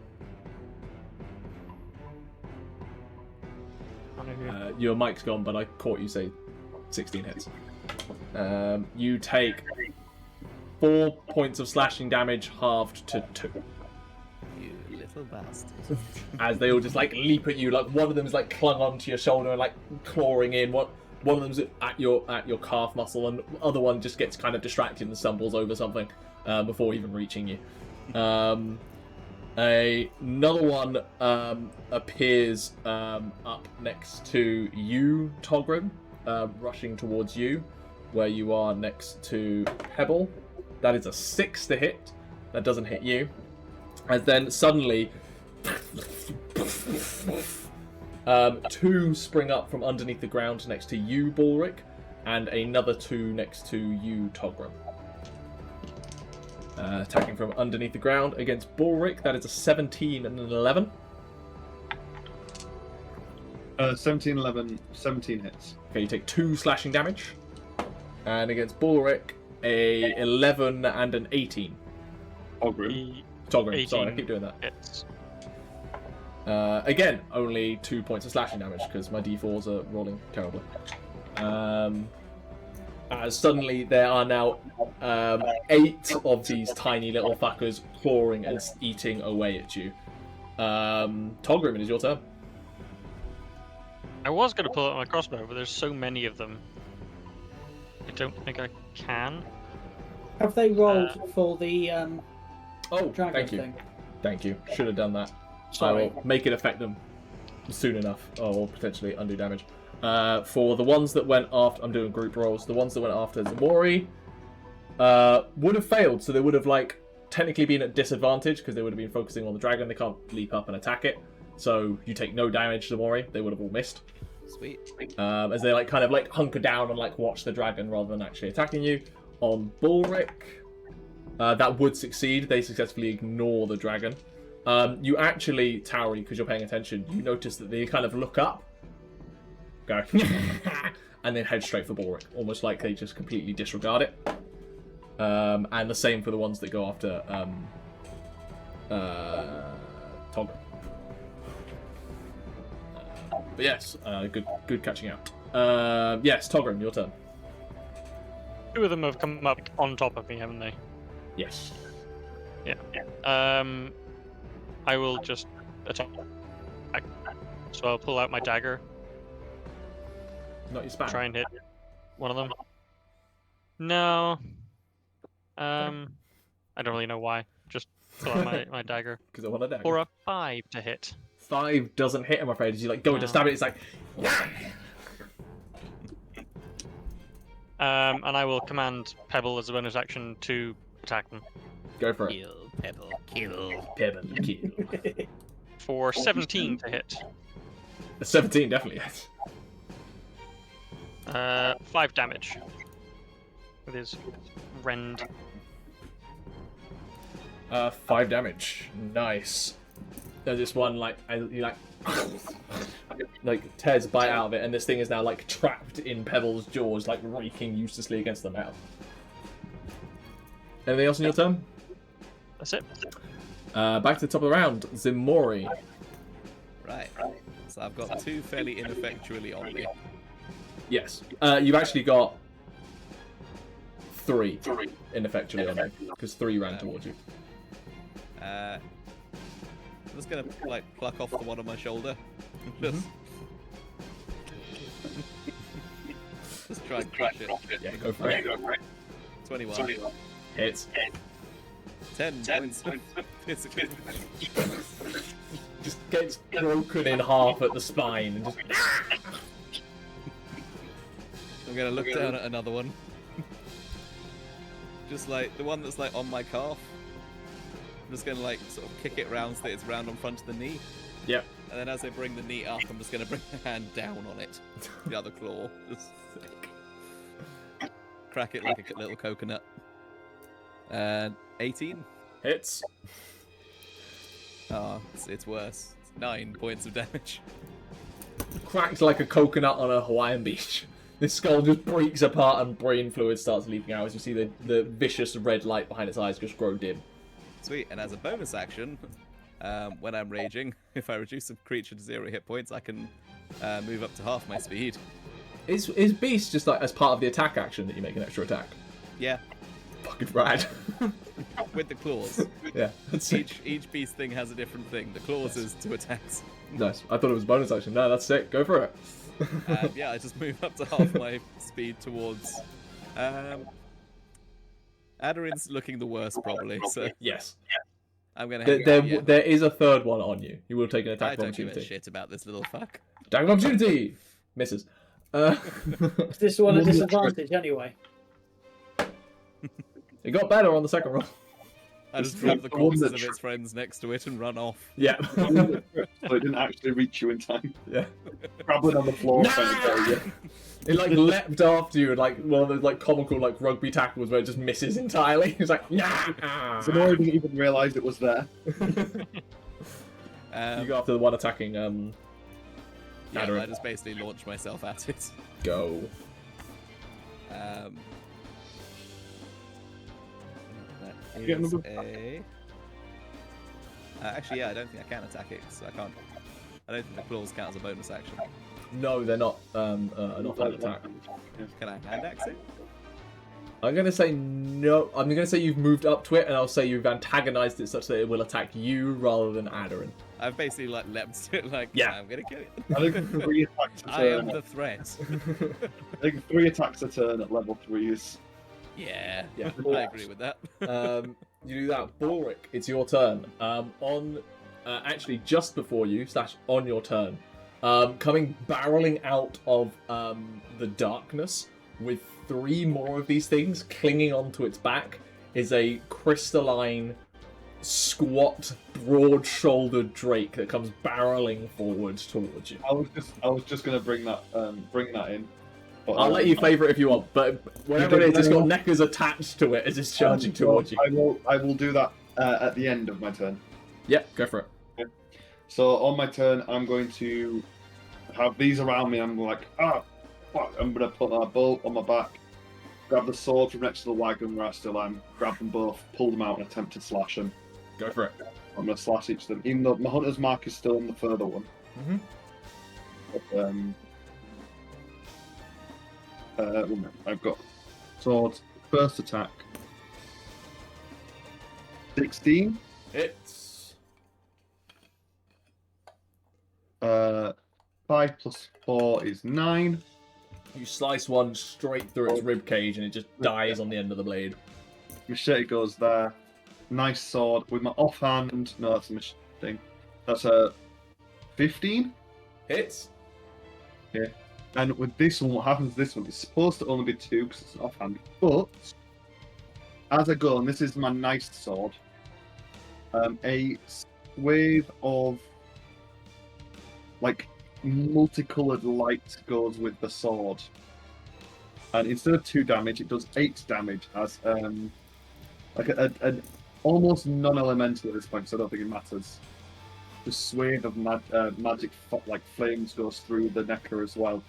Your mic's gone, but I caught you say 16 hits. You take 4 points of slashing damage, halved to 2. You little bastard. As they all just like leap at you, like one of them is like clung onto your shoulder and like clawing in. One of them's at your calf muscle, and the other one just gets kind of distracted and stumbles over something before even reaching you. Another one appears up next to you, Togrim, rushing towards you, where you are next to Pebble. That is a 6 to hit. That doesn't hit you. And then suddenly, 2 spring up from underneath the ground next to you, Balrick, and another 2 next to you, Togrim. Attacking from underneath the ground against Balrick, that is a 17 and an 11. 17, 11, 17 hits. Okay, you take 2 slashing damage. And against Balrick, a 11 and an 18. Togrim. Togrim, sorry, I keep doing that. Hits. Again, only 2 points of slashing damage because my d4s are rolling terribly. As suddenly there are now 8 of these tiny little fuckers clawing and eating away at you. Togrim, it is your turn. I was going to pull out my crossbow, but there's so many of them. I don't think I can. Have they rolled for the Oh, dragon thank you. thing? Thank you. Should have done that. Sorry. I will make it affect them soon enough, or potentially undo damage. For the ones that went after, I'm doing group rolls. The ones that went after Ximori would have failed, so they would have like technically been at disadvantage because they would have been focusing on the dragon. They can't leap up and attack it, so you take no damage, Ximori. They would have all missed. Sweet. As they like kind of like hunker down and like watch the dragon rather than actually attacking you. On Balrick, That would succeed. They successfully ignore the dragon. You actually, Tauri, because you're paying attention, you notice that they kind of look up, go, and then head straight for Balrick, almost like they just completely disregard it. And the same for the ones that go after Togrim. But yes, good catching out. Yes, Togrim, your turn. 2 of them have come up on top of me, haven't they? Yes. Yeah. I will just attack. So I'll pull out my dagger, Not your spam. try and hit one of them. No. I don't really know why. Just pull out my dagger. Because I want a dagger. For a 5 to hit. 5 doesn't hit, I'm afraid. As you like go to stab it, it's like. And I will command Pebble as a bonus action to attack them. Go for it. Kill, Pebble, kill. Pebble, kill. For 17 to hit. 17 definitely hits. 5 damage. With his rend. 5 damage. Nice. There's this one like like tears a bite out of it, and this thing is now like trapped in Pebble's jaws, like raking uselessly against the metal. Anything else in your turn? That's it. Back to the top of the round, Ximori. Right. So I've got 2 fairly ineffectually on me. Yes. You've actually got 3 ineffectually on you, because 3 ran towards you. I'm just gonna like pluck off the one on my shoulder. Just try and crush it. Yeah, go for it. 21. Hits. 10 points of physical. Just gets broken in half at the spine and just. I'm gonna look down at another one. Just like the one that's like on my calf. I'm just gonna like sort of kick it round so that it's round on front of the knee. Yep. And then as I bring the knee up, I'm just gonna bring the hand down on it. The other claw. Just crack it like a little coconut. And 18. Hits. Oh, it's worse. It's 9 points of damage. Cracked like a coconut on a Hawaiian beach. This skull just breaks apart and brain fluid starts leaking out as you see the vicious red light behind its eyes just grow dim. Sweet, and as a bonus action, when I'm raging, if I reduce a creature to 0 hit points, I can move up to half my speed. Is Beast just like as part of the attack action that you make an extra attack? Yeah, Fucking rad. with the claws. Yeah, that's it. Each beast thing has a different thing. The claws is 2 attacks. Nice. I thought it was a bonus action. No, that's sick. Go for it. Yeah, I just move up to half my speed towards. Aderyn's looking the worst, probably. So Yes. I'm gonna. There is a third one on you. You will take an attack I of don't give a opportunity. shit about this little fuck. Attack of opportunity. Misses. Is this one a disadvantage anyway? It got better on the second roll. I just drop the corpses of its friends next to it and run off. Yeah. So it didn't actually reach you in time. Yeah. Scrabbling on the floor trying to carry you. It like leapt after you and like one of those like comical like rugby tackles where it just misses entirely. It's like nah. So no one didn't even realise it was there. You go after the one attacking Yeah, Aderyn. I just basically launch myself at it. Go. That Get is another- a. Actually, yeah, I don't think I can attack it, so I can't. I don't think the claws count as a bonus action. No, they're not an attack. Can I hand axe it? I'm gonna say no. I'm gonna say you've moved up to it, and I'll say you've antagonized it such that it will attack you rather than Aderyn. I've basically like leapt to it, like, Yeah. I'm gonna kill it. I think 3 attacks a I am turn. the threat. I think 3 attacks a turn at level 3 is. Yeah, Yeah. I agree with that. You do that. Balrick, it's your turn. Actually, just before you, / on your turn, coming barreling out of the darkness with 3 more of these things clinging onto its back is a crystalline, squat, broad-shouldered drake that comes barreling forward towards you. I was just gonna bring that in. But, I'll let you flavour it if you want, but whatever it is, it's got neckers attached to it as it's charging towards you. I will do that at the end of my turn. Yep, go for it. Okay. So on my turn, I'm going to have these around me. I'm like, fuck. I'm going to put my bow on my back, grab the sword from next to the wagon where I still am, grab them both, pull them out, and attempt to slash them. Go for it. I'm going to slash each of them, even though my hunter's mark is still on the further one. I've got sword, first attack, 16. Hits. 5 plus 4 is 9. You slice one straight through its rib cage and it just dies on the end of the blade. Machete goes there. Nice sword with my offhand. No, that's a thing. That's a 15. Hits. Yeah. And with this one, what happens with this one? It's supposed to only be 2 because it's an offhand. But as I go, and this is my nice sword, a wave of like multicolored light goes with the sword, and instead of 2 damage, it does 8 damage as like an almost non-elemental at this point, so I don't think it matters. The swathe of magic like flames goes through the necker as well,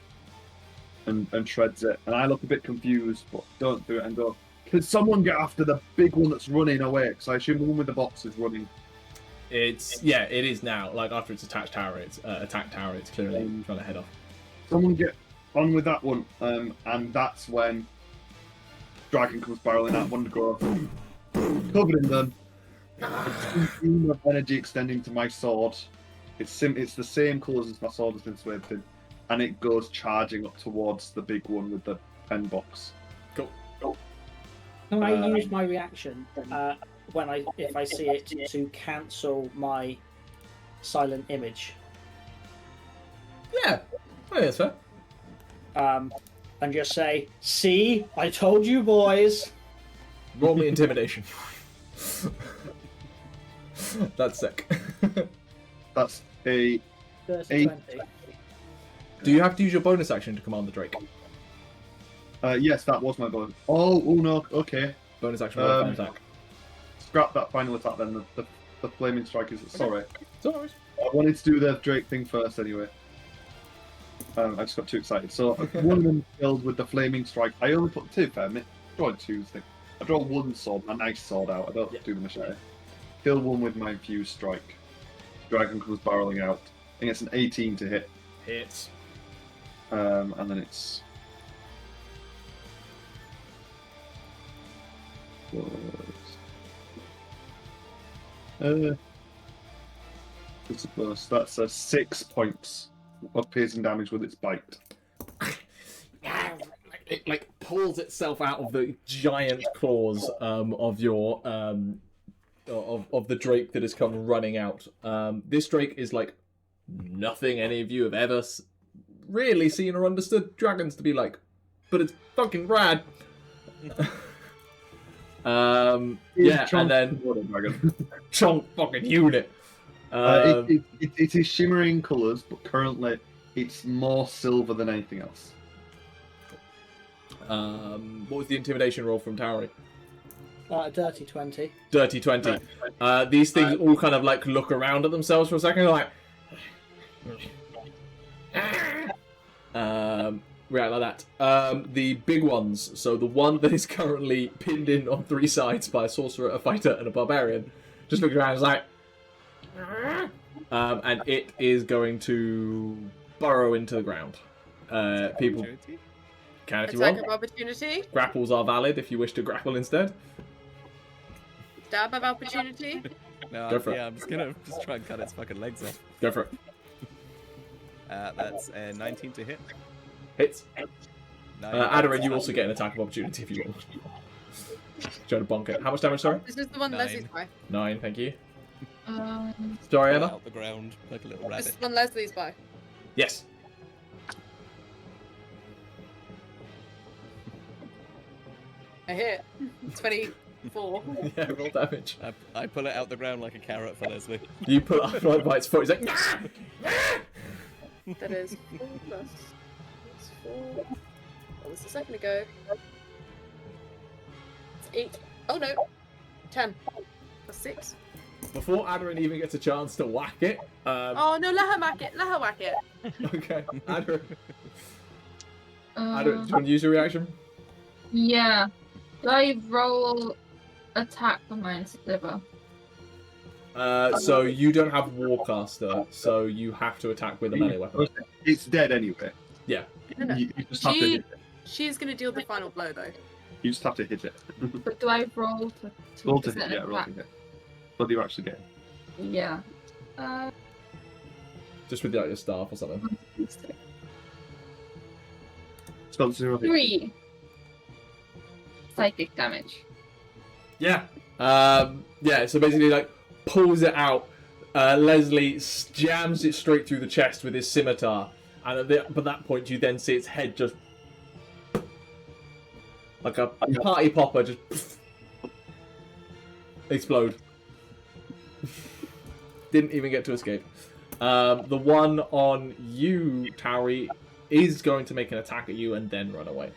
and shreds it. And I look a bit confused, but don't do it and go, can someone get after the big one that's running away? Because I assume the one with the box is running. It is now. Like after its attack tower, it's clearly trying to head off. Someone get on with that one, and that's when dragon comes barreling out. One to go covered in them. Stream of energy extending to my sword. It's the same colours as my sword has been swathed in, and it goes charging up towards the big one with the pen box. Cool. Can I use my reaction if I see it to cancel my silent image? Yeah, I think that's fair. And just say, "See, I told you, boys." Roll me intimidation. That's sick. That's a 30, 20. Do you have to use your bonus action to command the Drake? Yes, that was my bonus. Oh no, okay. Bonus action for final attack. Scrap that final attack then. The flaming strike is. Sorry. It's alright. I wanted to do the Drake thing first anyway. I just got too excited. So one of them killed with the flaming strike. I only put 2 fair minute. Drawing 2 thing. I draw 1 sword, my nice sword out. I don't do the machete. Kill one with my infused strike. Dragon comes barreling out. I think it's an 18 to hit. Hits. And then it's. It's a burst. That's 6 points of piercing damage with its bite. It like pulls itself out of the giant claws of your of the drake that has come running out. This drake is like nothing any of you have ever really seen or understood dragons to be like, but it's fucking rad. Yeah, and then chonk fucking unit. It is shimmering colours, but currently it's more silver than anything else. What was the intimidation roll from Tauri? Dirty 20. Dirty 20. These things all kind of like look around at themselves for a second, like react like that. The big ones, so the one that is currently pinned in on 3 sides by a sorcerer, a fighter, and a barbarian, just looks around and is like, and it is going to burrow into the ground. People can if you want. Attack of opportunity. Grapples are valid if you wish to grapple instead. Stab of opportunity. No, Go for it. I'm just gonna try and cut its fucking legs off. Go for it. That's 19 to hit. Hits. No, Aderyn, you also get an attack of opportunity if you want. Try to bonk it. How much damage, sorry? This is the one 9. Leslie's by. 9, thank you. Um, Sorry, Fall Emma? out the ground like a little This is rabbit. the one Leslie's by. Yes. I hit. 24. Yeah, roll damage. I pull it out the ground like a carrot for Lesley. You put up right by its foot, it's like, That is 4 plus 4. was a second ago. It's 8. Oh no, 10. That's 6. Before Aderyn even gets a chance to whack it. Oh no, let her whack it. Let her whack it. Okay, Aderyn. Aderyn, do Uh, you want to use your reaction? yeah. Do I roll attack for my sliver? So you don't have Warcaster, so you have to attack with a melee weapon. It's dead anyway. Yeah. No. You just have to hit it. She's gonna deal the final blow though. You just have to hit it. But do I roll for 2% Roll to hit, yeah, roll attack? to hit. What do you actually get? Yeah. Just with like, your staff or something. Spell 0 hit. 3 psychic damage. Yeah. Yeah, so basically, like, pulls it out. Lesley jams it straight through the chest with his scimitar. And at that point, you then see its head just... like a party popper, just... explode. Didn't even get to escape. The one on you, Tauri, is going to make an attack at you and then run away.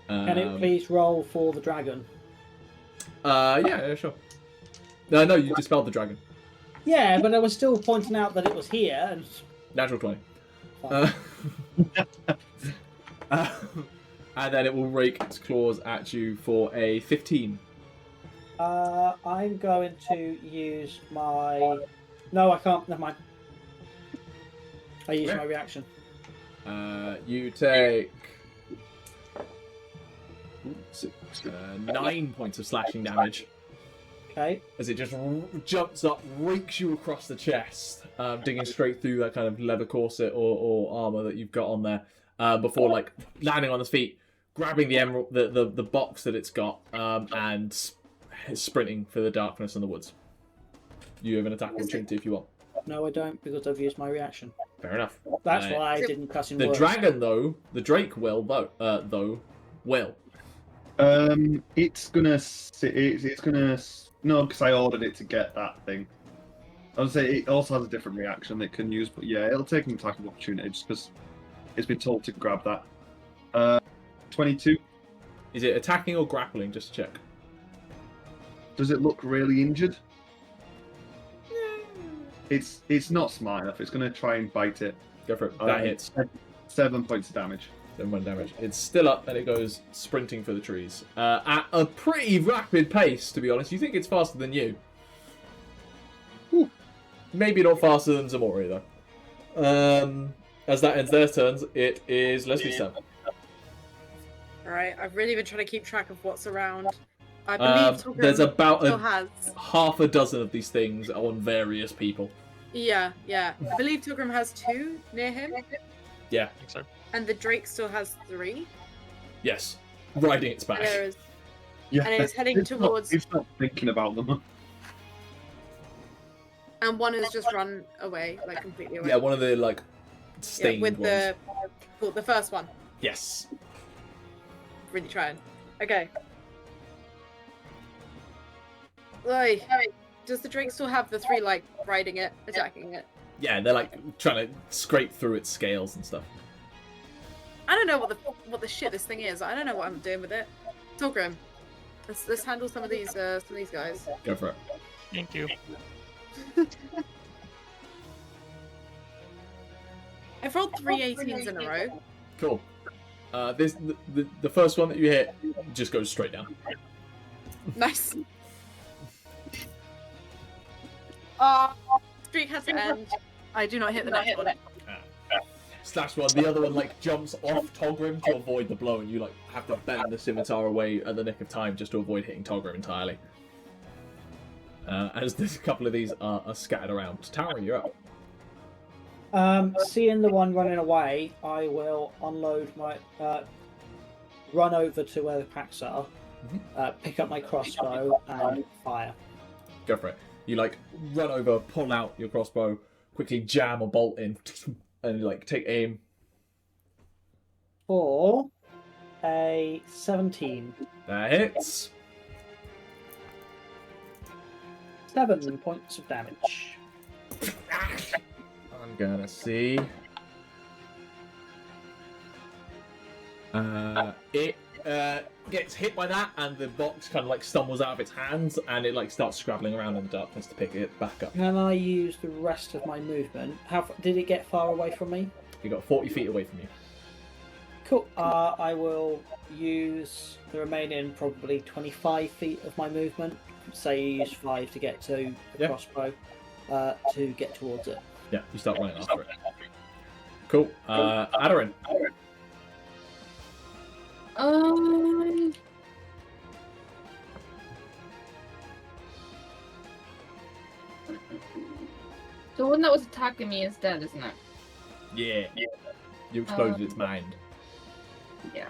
Can it please roll for the dragon? Yeah, sure. No, you dispelled the dragon. Yeah, but I was still pointing out that it was here. And... Natural 20. Fine. And then it will rake its claws at you for a 15. I'm going to use my... No, I can't. Never mind. I use my reaction. You take 9 points of slashing damage Okay. as it just jumps up, rakes you across the chest, digging straight through that kind of leather corset or armor that you've got on there, before like landing on its feet, grabbing the emerald, the box that it's got, and sprinting for the darkness in the woods. You have an attack opportunity if you want. No, I don't, because I've used my reaction. Fair enough. That's why I didn't cuss in The words. dragon, though, the Drake will, though, will. It's gonna no, because I ordered it to get that thing. I would say it also has a different reaction it can use, but yeah, it'll take an attack of opportunity just because it's been told to grab that. 22. Is it attacking or grappling? Just to check. Does it look really injured? It's not smart enough. It's gonna try and bite it. Go for it. That hits. 7 points of damage. 7 point damage. It's still up and it goes sprinting for the trees. At a pretty rapid pace, to be honest. You think it's faster than you. Whew. Maybe not faster than Ximori, though. As that ends their turns, it is Leslie's turn. Alright, I've really been trying to keep track of what's around. I believe Togrim There's about still has. half a dozen of these things on various people. Yeah. I believe Togrim has 2 near him, Yeah. I think so. and the Drake still has 3. Yes. Riding its And, back. Yeah, and it's heading towards. It's not thinking about them. And one has just run away, like completely away. Yeah, one of the, like, Yeah, stained with ones. the first one. Yes. Really trying. Okay. Oi, does the Drake still have the 3 like riding it, attacking it? Yeah, they're, like, trying to scrape through its scales and stuff. I don't know what the shit this thing is. I don't know what I'm doing with it. Togrim, let's handle some of these guys. Go for it. Thank you. I've rolled 3 18s in a row. Cool. The first one that you hit just goes straight down. Nice. Streak has to end. I do not hit the next one. Slash one. The other one like jumps off Togrim to avoid the blow, and you like have to bend the scimitar away at the nick of time just to avoid hitting Togrim entirely. As there's a couple of these are scattered around. Tauri, you're up. Seeing the one running away, I will unload my... run over to where the packs are, pick up my crossbow, and fire. Go for it. You like run over, pull out your crossbow, quickly jam a bolt in, and like take aim. For a 17. That hits. 7 points of damage. I'm gonna see. It gets hit by that, and the box kind of like stumbles out of its hands, and it like starts scrabbling around in the darkness to pick it back up. Can I use the rest of my movement? Did it get far away from me? You got 40 feet away from you. Cool. I will use the remaining probably 25 feet of my movement. Say you use 5 to get to the crossbow, to get towards it. Yeah, you start running after it. Cool. Aderyn. The one that was attacking me is dead, isn't it? Yeah. You exploded its mind. Yeah.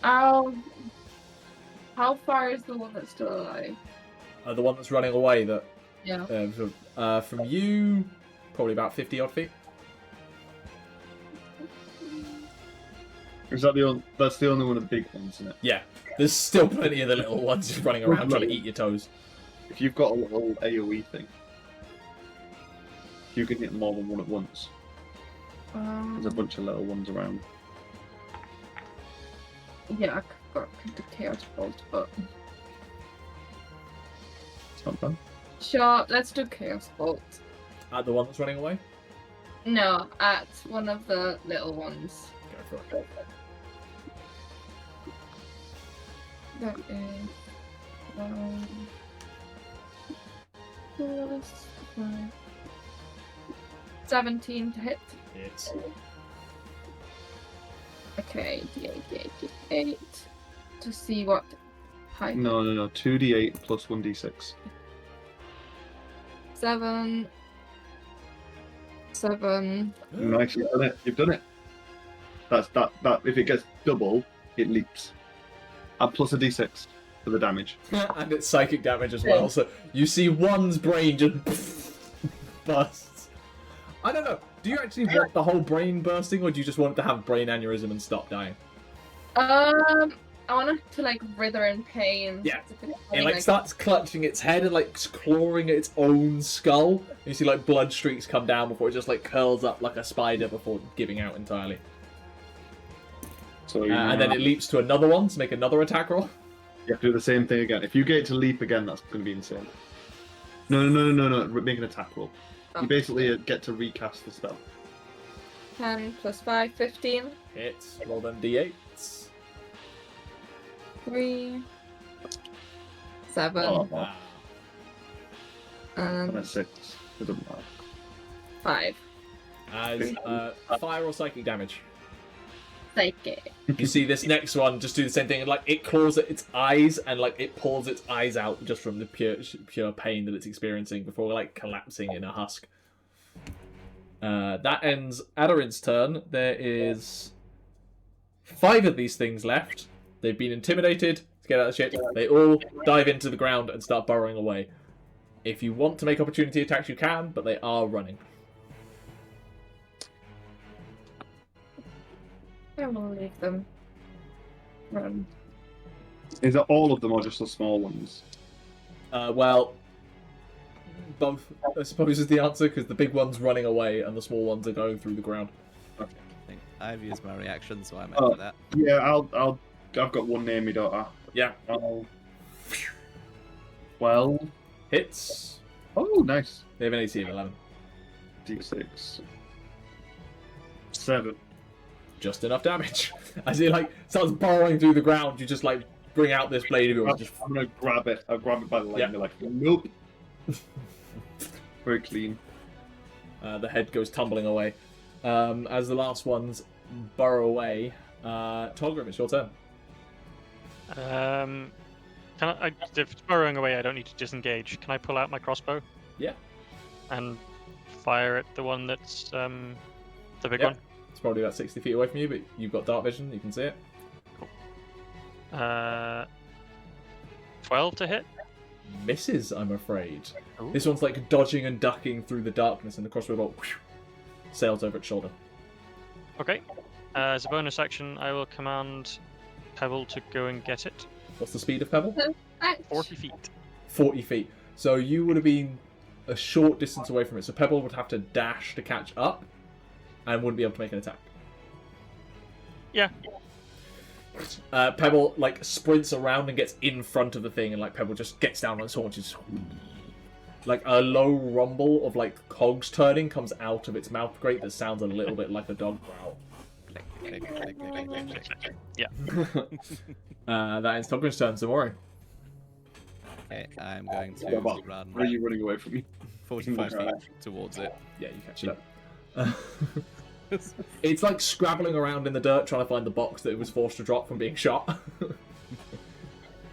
How far is the one that's still alive? The one that's running away, that Yeah. from you, probably about 50 odd feet. Is that the only? That's the only one of the big ones, isn't it? Yeah. There's still plenty of the little ones just running around trying to eat your toes. If you've got a little AoE thing, you can hit more than one at once. There's a bunch of little ones around. Yeah, I got the Chaos Bolt, but It's not bad. sure, let's do Chaos Bolt. At the one that's running away? No, at one of the little ones. Go for it. That is plus 5. 17 to hit. It's Okay, D8 to see what height. No. 2d8 plus 1d6. 7. Nice, you've done it. You've done it. That's that. If it gets double, it leaps. And plus a d6 for the damage. and it's psychic damage as well. So you see one's brain just bursts. I don't know. Do you actually want the whole brain bursting, or do you just want it to have brain aneurysm and stop dying? I want it to like writher in pain. Yeah. It's It like starts clutching its head and like clawing at its own skull. You see like blood streaks come down before it just like curls up like a spider before giving out entirely. So And then it leaps to another one to make another attack roll. You have to do the same thing again. If you get it to leap again, that's going to be insane. No. Make an attack roll. You basically get to recast the spell. 10 plus 5, 15. Hits. Roll them d8s. 3, 7, Oh, and and a 6. It doesn't matter. 5. As fire or psychic damage. Psychic. You see this next one just do the same thing. Like it claws at its eyes and like it pulls its eyes out just from the pure pain that it's experiencing before like collapsing in a husk. That ends Aderyn's turn. There is 5 of these things left. They've been intimidated to get out of shit. They all dive into the ground and start burrowing away. If you want to make opportunity attacks, you can, but they are running. I will leave them run. Is it all of them or just the small ones? Well, both, I suppose, is the answer, because the big one's running away and the small ones are going through the ground. I think I've used my reaction, so I'm into that. Yeah, I've got one near me, daughter. Yeah. Well. Hits. Oh, nice. They have an AC of 11. D6. 7. Just enough damage. As it like starts burrowing through the ground, you just like bring out this blade of yours. Just... I'm gonna grab it. I'll grab it by the leg and be like, nope. Very clean. The head goes tumbling away. As the last ones burrow away, Togrim, it's your turn. If it's burrowing away, I don't need to disengage. Can I pull out my crossbow? Yeah. And fire at the one that's the big Yeah. one? It's probably about 60 feet away from you, but you've got dark vision, you can see it. Cool. 12 to hit? Misses, I'm afraid. Ooh. This one's like dodging and ducking through the darkness, and the crossbow bolt sails over its shoulder. Okay. As a bonus action, I will command Pebble to go and get it. What's the speed of Pebble? 40 feet. 40 feet. So you would have been a short distance away from it, so Pebble would have to dash to catch up, and wouldn't be able to make an attack. Yeah. Pebble like sprints around and gets in front of the thing, and like Pebble just gets down on its haunches. Like a low rumble of like cogs turning comes out of its mouth grate that sounds a little bit like a dog growl. Yeah. That is Togrim's turn. Ximori. Okay, I'm going to run. Where are you running away from me? 45 feet towards it. Yeah, you catch it up. It's like scrabbling around in the dirt trying to find the box that it was forced to drop from being shot.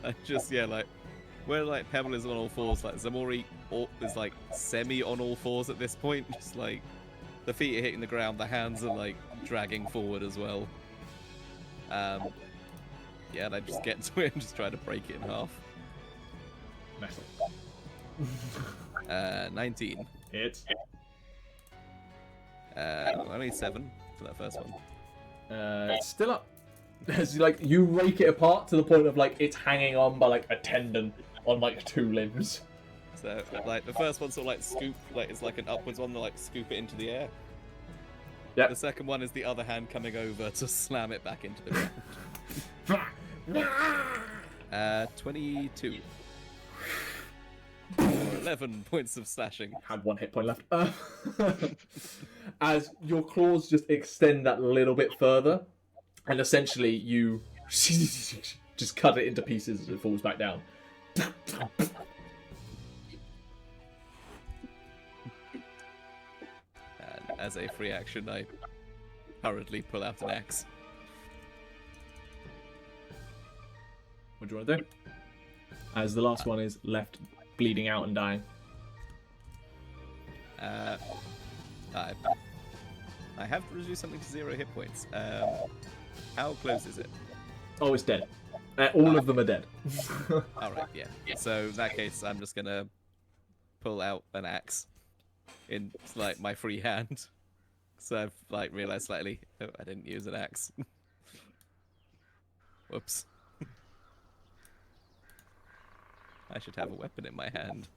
I just, yeah, like, where, like, Pebble is on all fours, like, Ximori is, like, semi on all fours at this point. Just, like, the feet are hitting the ground, the hands are, like, dragging forward as well. Yeah, and I just get to it and just try to break it in half. Metal. 19. Hits. Only 7 for that first one. It's still up. As like you rake it apart to the point of like it's hanging on by like a tendon on like 2 limbs. So, like, the first one sort of, like, scoop, like, it's like an upwards one, like, scoop it into the air. Yep. The second one is the other hand coming over to slam it back into the ground. 22. 11 points of slashing. Had 1 hit point left. As your claws just extend that little bit further, and essentially you just cut it into pieces as it falls back down. And as a free action, I hurriedly pull out an axe. What do you want to do? As the last one is left bleeding out and dying. I have to reduce something to 0 hit points. How close is it? Oh, it's dead. All of them are dead. Alright, yeah. So in that case, I'm just gonna pull out an axe in, like, my free hand. So I've, like, realised slightly, oh, I didn't use an axe. Whoops. I should have a weapon in my hand.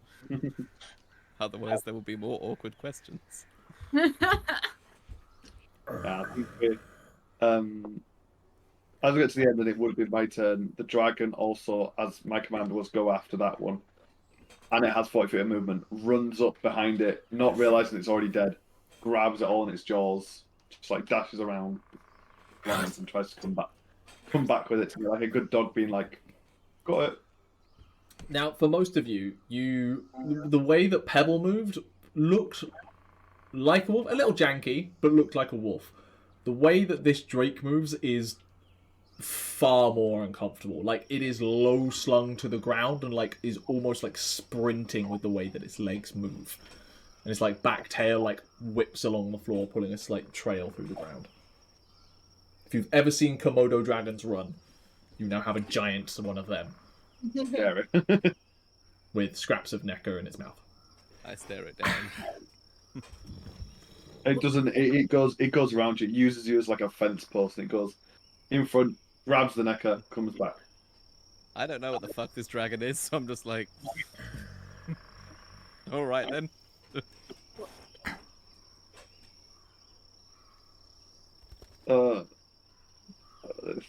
Otherwise, there will be more awkward questions. Yeah, I think as we get to the end, and it would be my turn. The dragon also, as my command was, go after that one, and it has 40 feet of movement. Runs up behind it, not realizing it's already dead. Grabs it all in its jaws, just like dashes around, lands, and tries to come back with it to be like a good dog, being like, "Got it." Now, for most of you, the way that Pebble moved looked like a wolf, a little janky, but looked like a wolf. The way that this Drake moves is far more uncomfortable. Like, it is low slung to the ground and like is almost like sprinting with the way that its legs move. And its like back tail like whips along the floor, pulling a slight trail through the ground. If you've ever seen Komodo dragons run, you now have a giant one of them. Scary. With scraps of necker in its mouth. I stare it down. It doesn't. It goes around you. It uses you as like a fence post. And it goes in front, grabs the necker, comes back. I don't know what the fuck this dragon is, so I'm just like, all right then.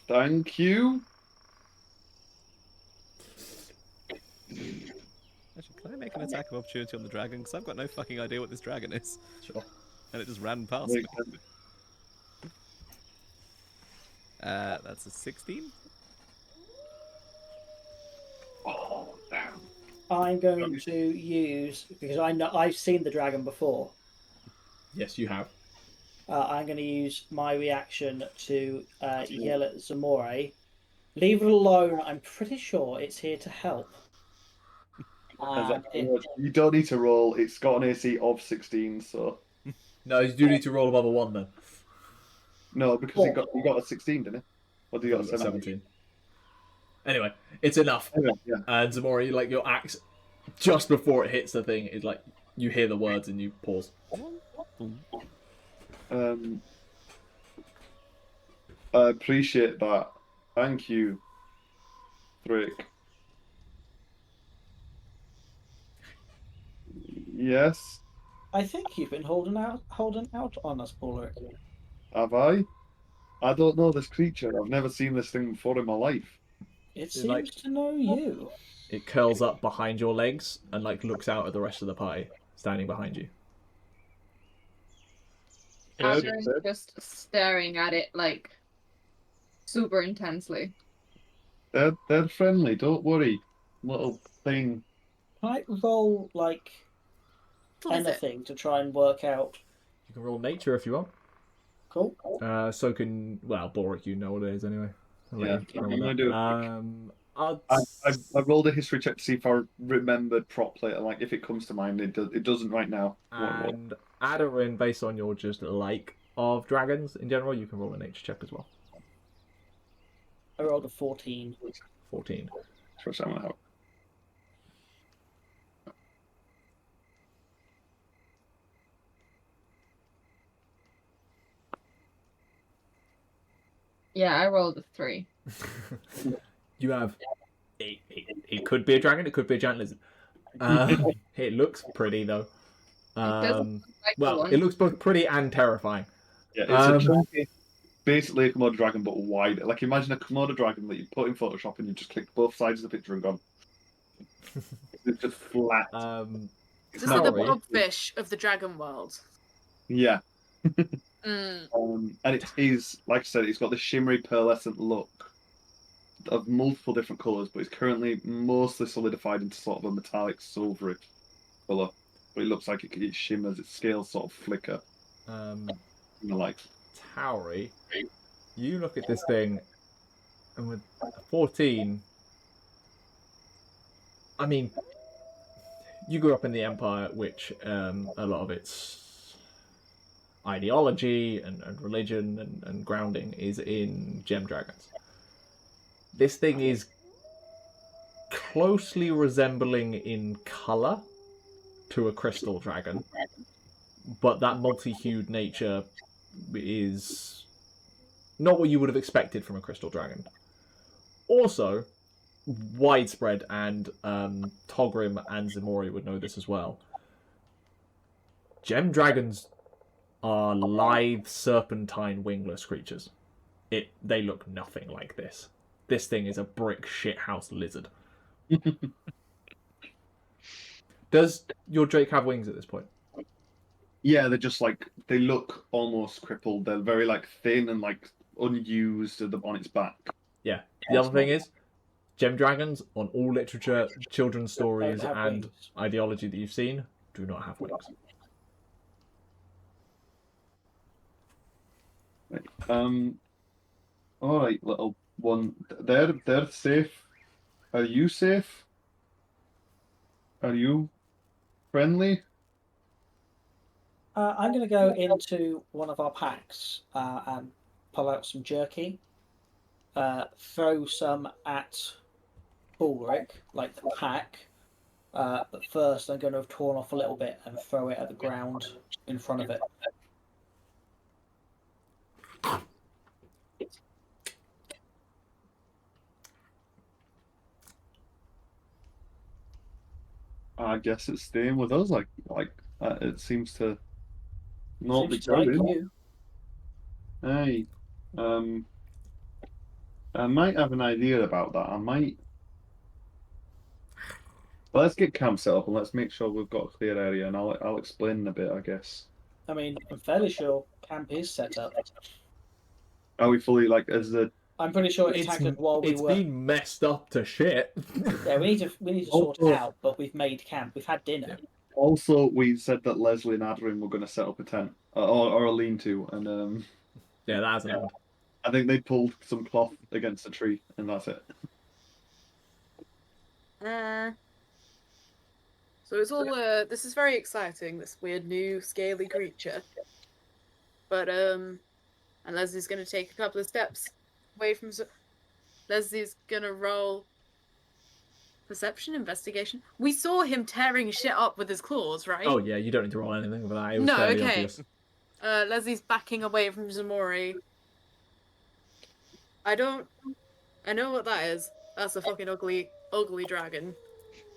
Thank you. Actually, can I make an attack of opportunity on the dragon? Because I've got no fucking idea what this dragon is. Sure. And it just ran past me. That's a 16. Oh, damn. I'm going to use, because I know I've seen the dragon before. Yes, you have. I'm going to use my reaction to yell at Ximori. Leave it alone. I'm pretty sure it's here to help. You don't need to roll. It's got an AC of 16, so No, you do need to roll above a 1 then. no, because you got a 16, didn't it? Or did you got a 17. Anyway, it's enough. Anyway, yeah. And Ximori, like your axe, just before it hits the thing, is like you hear the words and you pause. I appreciate that. Thank you, Drake. Yes. I think you've been holding out on us, Balrick. Have I? I don't know this creature. I've never seen this thing before in my life. It It's seems like- to know you. It curls up behind your legs and like looks out at the rest of the party standing behind you. Good, Aderyn's good. just staring at it like super intensely. They're friendly. Don't worry, little thing. Can I roll like What is it? anything to try and work out? You can roll nature if you want. Cool. So can Balric, you know what it is anyway. I'll let Yeah, you roll I'm gonna that. do it. I'd- I rolled a history check to see if I remembered properly. Like if it comes to mind, it doesn't right now. What? And Aderyn, based on your just like of dragons in general, you can roll a nature check as well. I rolled a 14. 14. First time I have. Yeah, I rolled a 3. You have. It could be a dragon. It could be a giant lizard. It looks pretty though. doesn't Like the Well, one. it looks both pretty and terrifying. Yeah, it's Um, basically a Komodo dragon, but wider. Like imagine a Komodo dragon that you put in Photoshop and you just click both sides of the picture and gone. It's just flat. This is like the Tauri. blobfish of the dragon world. Yeah. Mm. And it is, like I said, it's got the shimmery pearlescent look of multiple different colours, but it's currently mostly solidified into sort of a metallic silvery colour. But it looks like it shimmers, its scales sort of flicker. Um, And the like. Tauri, you look at this thing, and with a 14, I mean, you grew up in the Empire, which a lot of its ideology and religion and grounding is in gem dragons. This thing is closely resembling in colour to a crystal dragon, but that multi-hued nature is not what you would have expected from a crystal dragon. Also, widespread, and Togrim and Ximori would know this as well. Gem dragons are lithe, serpentine, wingless creatures. They look nothing like this. This thing is a brick shithouse lizard. Does your Drake have wings at this point? Yeah, they're just like, they look almost crippled. They're very like thin and like unused on its back. Yeah. The other thing is, gem dragons, on all literature, children's stories, Don't have and wings. ideology that you've seen, do not have wings. All right, little one. They're safe. Are you safe? Are you friendly? I'm going to go into one of our packs and pull out some jerky. Throw some at Balrick, like the pack. But first, I'm going to have torn off a little bit and throw it at the ground in front of it. I guess it's staying with us. It seems to not be Seems to like going. you. Hey, I might have an idea about that. I might. Let's get camp set up and let's make sure we've got a clear area, and I'll explain in a bit, I guess. I mean, I'm fairly sure camp is set up. Are we fully like as the? I'm pretty sure it's tagged while we It's were. been messed up to shit. Yeah, we need to sort it out, but we've made camp. We've had dinner. Also, we said that Lesley and Aderyn were going to set up a tent or a lean-to, and Yeah, that hasn't happened. I think they pulled some cloth against a tree, and that's it. So it's all this is very exciting, this weird new scaly creature. But and Leslie's gonna take a couple of steps away from Leslie's gonna roll perception investigation. We saw him tearing shit up with his claws, right? Oh yeah, you don't need to roll anything for that. It was No, fairly okay. obvious. Leslie's backing away from Ximori. I know what that is. That's a fucking ugly dragon.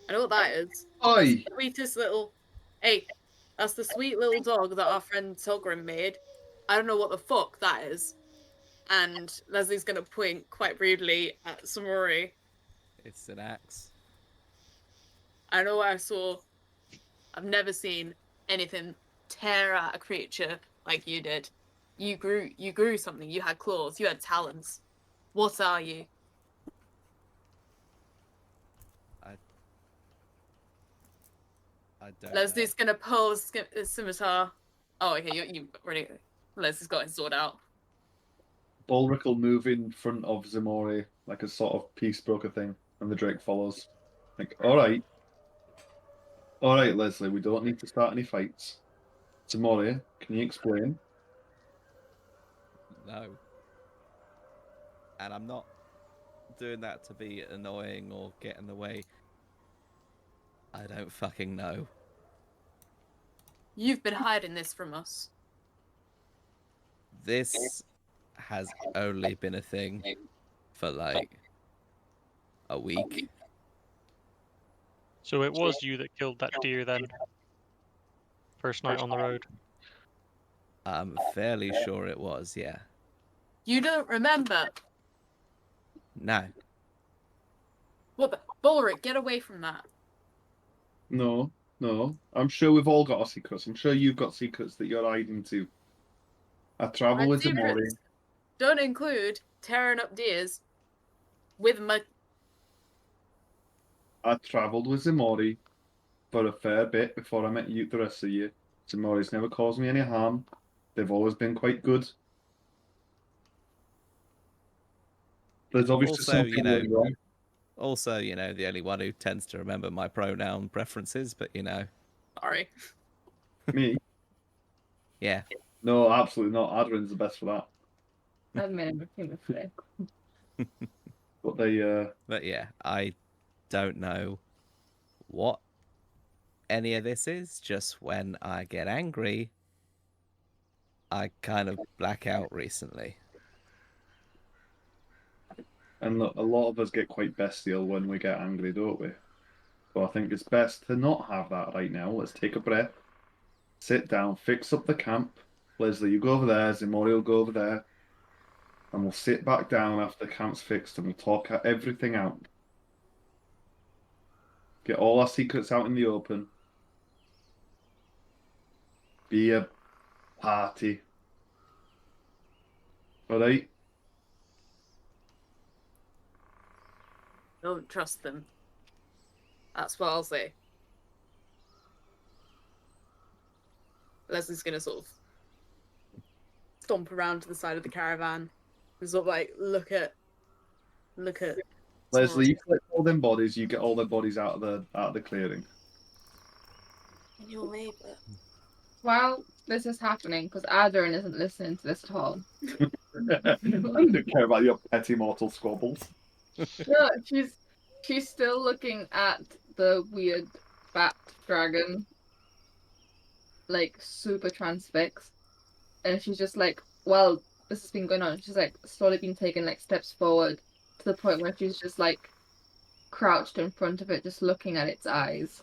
I know what that is. Oi! Sweetest little hey, that's the sweet little dog that our friend Togrim made. I don't know what the fuck that is. And Leslie's gonna point quite rudely at Ximori. It's an axe. I know what I saw. I've never seen anything tear at a creature like you did. You grew something. You had claws. You had talons. What are you? I don't Leslie's know. gonna pull a scimitar. Oh, okay, you already. Leslie's got his sword out. Balrick will move in front of Ximori like a sort of peace broker thing, and the Drake follows. Like, all right, Lesley, we don't need to start any fights. Ximori, can you explain? No. And I'm not doing that to be annoying or get in the way. I don't fucking know. You've been hiding this from us. This has only been a thing for like a week. So it was you that killed that deer then? First night on the road? I'm fairly sure it was, yeah. You don't remember. No. What the? Balrick, get away from that. No. I'm sure we've all got our secrets. I'm sure you've got secrets that you're hiding too. I travel My with Ximori. secrets don't include tearing up deers with my. I travelled with Ximori for a fair bit before I met you, the rest of you. Ximori's never caused me any harm. They've always been quite good. There's obviously Also, something you know, going wrong. Also, the only one who tends to remember my pronoun preferences, but Sorry. Me? yeah. No, absolutely not. Aderyn's the best for that. That made him flip. But they, But yeah, I don't know what any of this is. Just when I get angry, I kind of black out recently. and look, a lot of us get quite bestial when we get angry, don't we? So I think it's best to not have that right now. Let's take a breath, sit down, fix up the camp. Lesley, you go over there. Ximori will go over there. And we'll sit back down after the camp's fixed and we'll talk everything out. Get all our secrets out in the open. Be a party. Alright? Don't trust them. That's what I'll say. Leslie's gonna sort of stomp around to the side of the caravan and sort of like look at. Lesley, you collect all them bodies, you get all their bodies out of the clearing. In your way, but While this is happening, because Aderyn isn't listening to this at all. I don't care about your petty mortal squabbles. No, she's still looking at the weird bat dragon, like super transfixed, and she's just like, well, this has been going on. She's like slowly been taking like steps forward to the point where she's just like crouched in front of it, just looking at its eyes,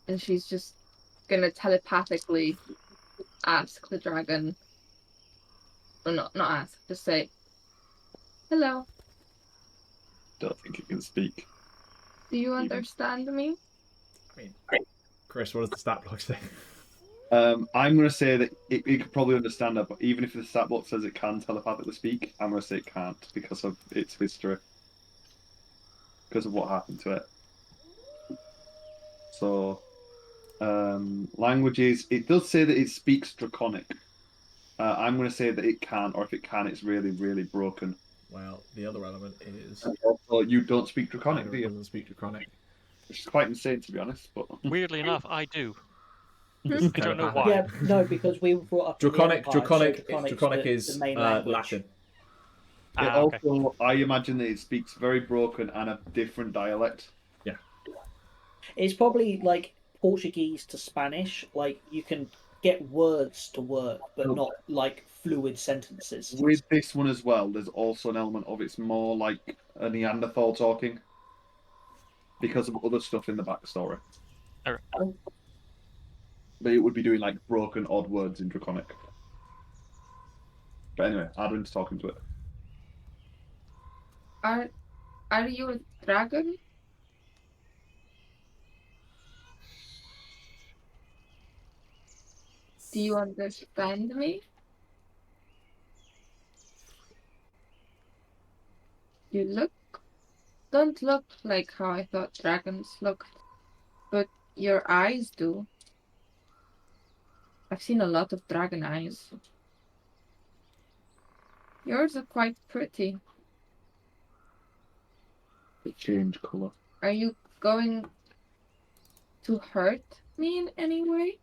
and she's just gonna telepathically ask the dragon, or not ask, just say, "Hello, Don't think it can speak. do you understand me?" I mean, Chris, what does the stat block say? I'm going to say that it could probably understand it, but even if the stat block says it can telepathically speak, I'm going to say it can't because of its history. Because of what happened to it. So, languages, it does say that it speaks Draconic. I'm going to say that it can, or if it can, it's really, really broken. Well, the other element is And also, you don't speak Draconic, do Aderyn you? doesn't speak Draconic. Which is quite insane, to be honest. But Weirdly enough, I do. This is I don't know telepathic. why. Yeah, no, because we were brought up in the Empire, so Draconic Draconic's is the main language. Latin. it Okay. also, I imagine that it speaks very broken and a different dialect. It's probably like Portuguese to Spanish. Like you can get words to work, but not like fluid sentences. With this one as well, there's also an element of it's more like a Neanderthal talking because of other stuff in the backstory. But it would be doing like broken odd words in Draconic. But anyway, Aderyn's talking to it. Are you a dragon? Do you understand me? You don't look like how I thought dragons looked, but your eyes do. I've seen a lot of dragon eyes. Yours are quite pretty. They change colour. Are you going to hurt me in any way?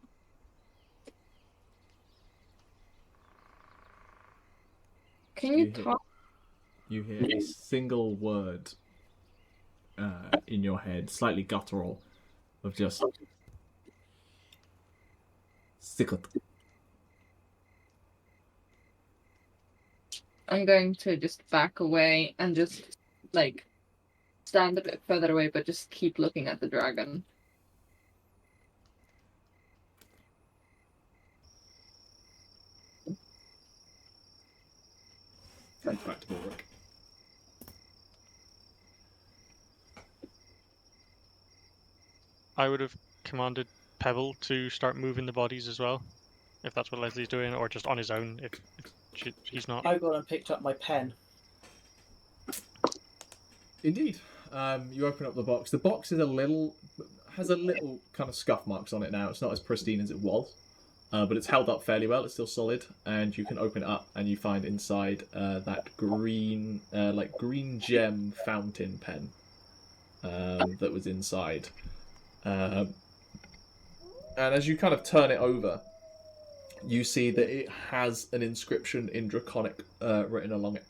Can you talk? You hear a single word in your head, slightly guttural, of just Sickle. I'm going to just back away and just like stand a bit further away, but just keep looking at the dragon. Back to Balrick. I would have commanded Pebble to start moving the bodies as well, if that's what Leslie's doing, or just on his own if he's not. I've gone and picked up my pen. Indeed. You open up the box. The box is has a little kind of scuff marks on it now. It's not as pristine as it was, but it's held up fairly well. It's still solid, and you can open it up, and you find inside that green gem fountain pen that was inside. And as you kind of turn it over, you see that it has an inscription in Draconic written along it.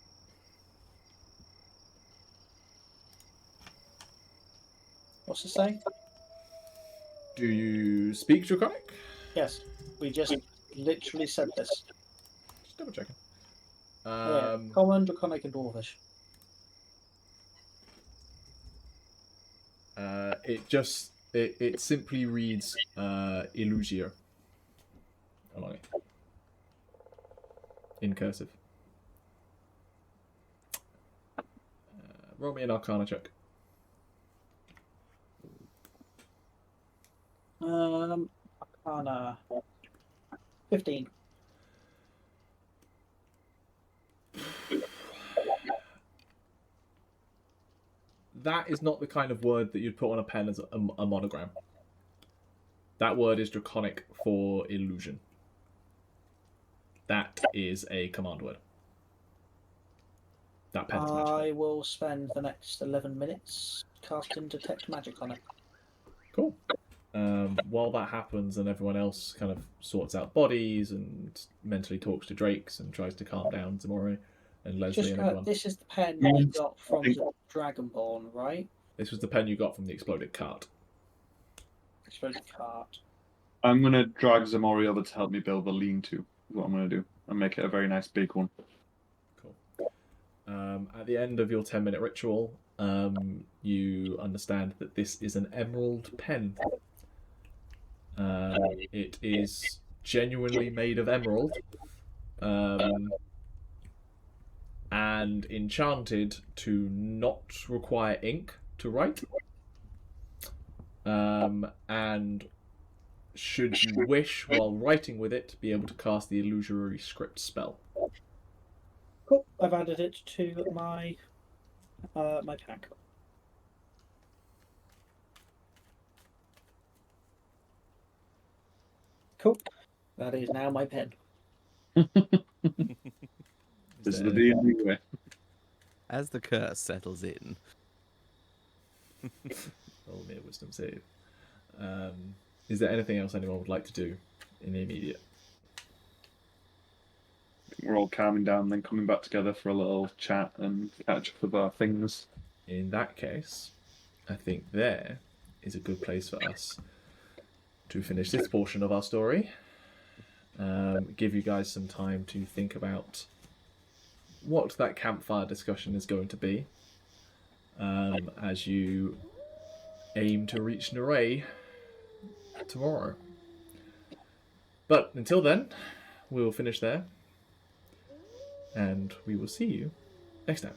What's it say? Do you speak Draconic? Yes, we just literally said this. Just double checking. Common, Draconic, and Dwarvish. It simply reads Illusier along it in cursive. Roll me an Arcana check. Arcana 15. That is not the kind of word that you'd put on a pen as a monogram. That word is Draconic for illusion. That is a command word. That pen is magical. I will spend the next 11 minutes casting Detect Magic on it. Cool. While that happens and everyone else kind of sorts out bodies and mentally talks to Drakes and tries to calm down Ximori and Lesley and everyone. This is the pen you got from the Dragonborn, right? This was the pen you got from the exploded cart. Exploded cart. I'm going to drag Ximori over to help me build the lean-to, is what I'm going to do, and make it a very nice big one. Cool. At the end of your 10-minute ritual, you understand that this is an emerald pen. It is genuinely made of emerald and enchanted to not require ink to write, and should you wish, while writing with it, be able to cast the illusory script spell. Cool. I've added it to my my pack. Cool. That is now my pen. This is the D&D way. As the curse settles in. Roll me a wisdom save. Is there anything else anyone would like to do in the immediate? We're all calming down, then coming back together for a little chat and catch up with our things. In that case, I think there is a good place for us to finish this portion of our story. Give you guys some time to think about what that campfire discussion is going to be as you aim to reach Neray tomorrow. But until then, we'll finish there, and we will see you next time.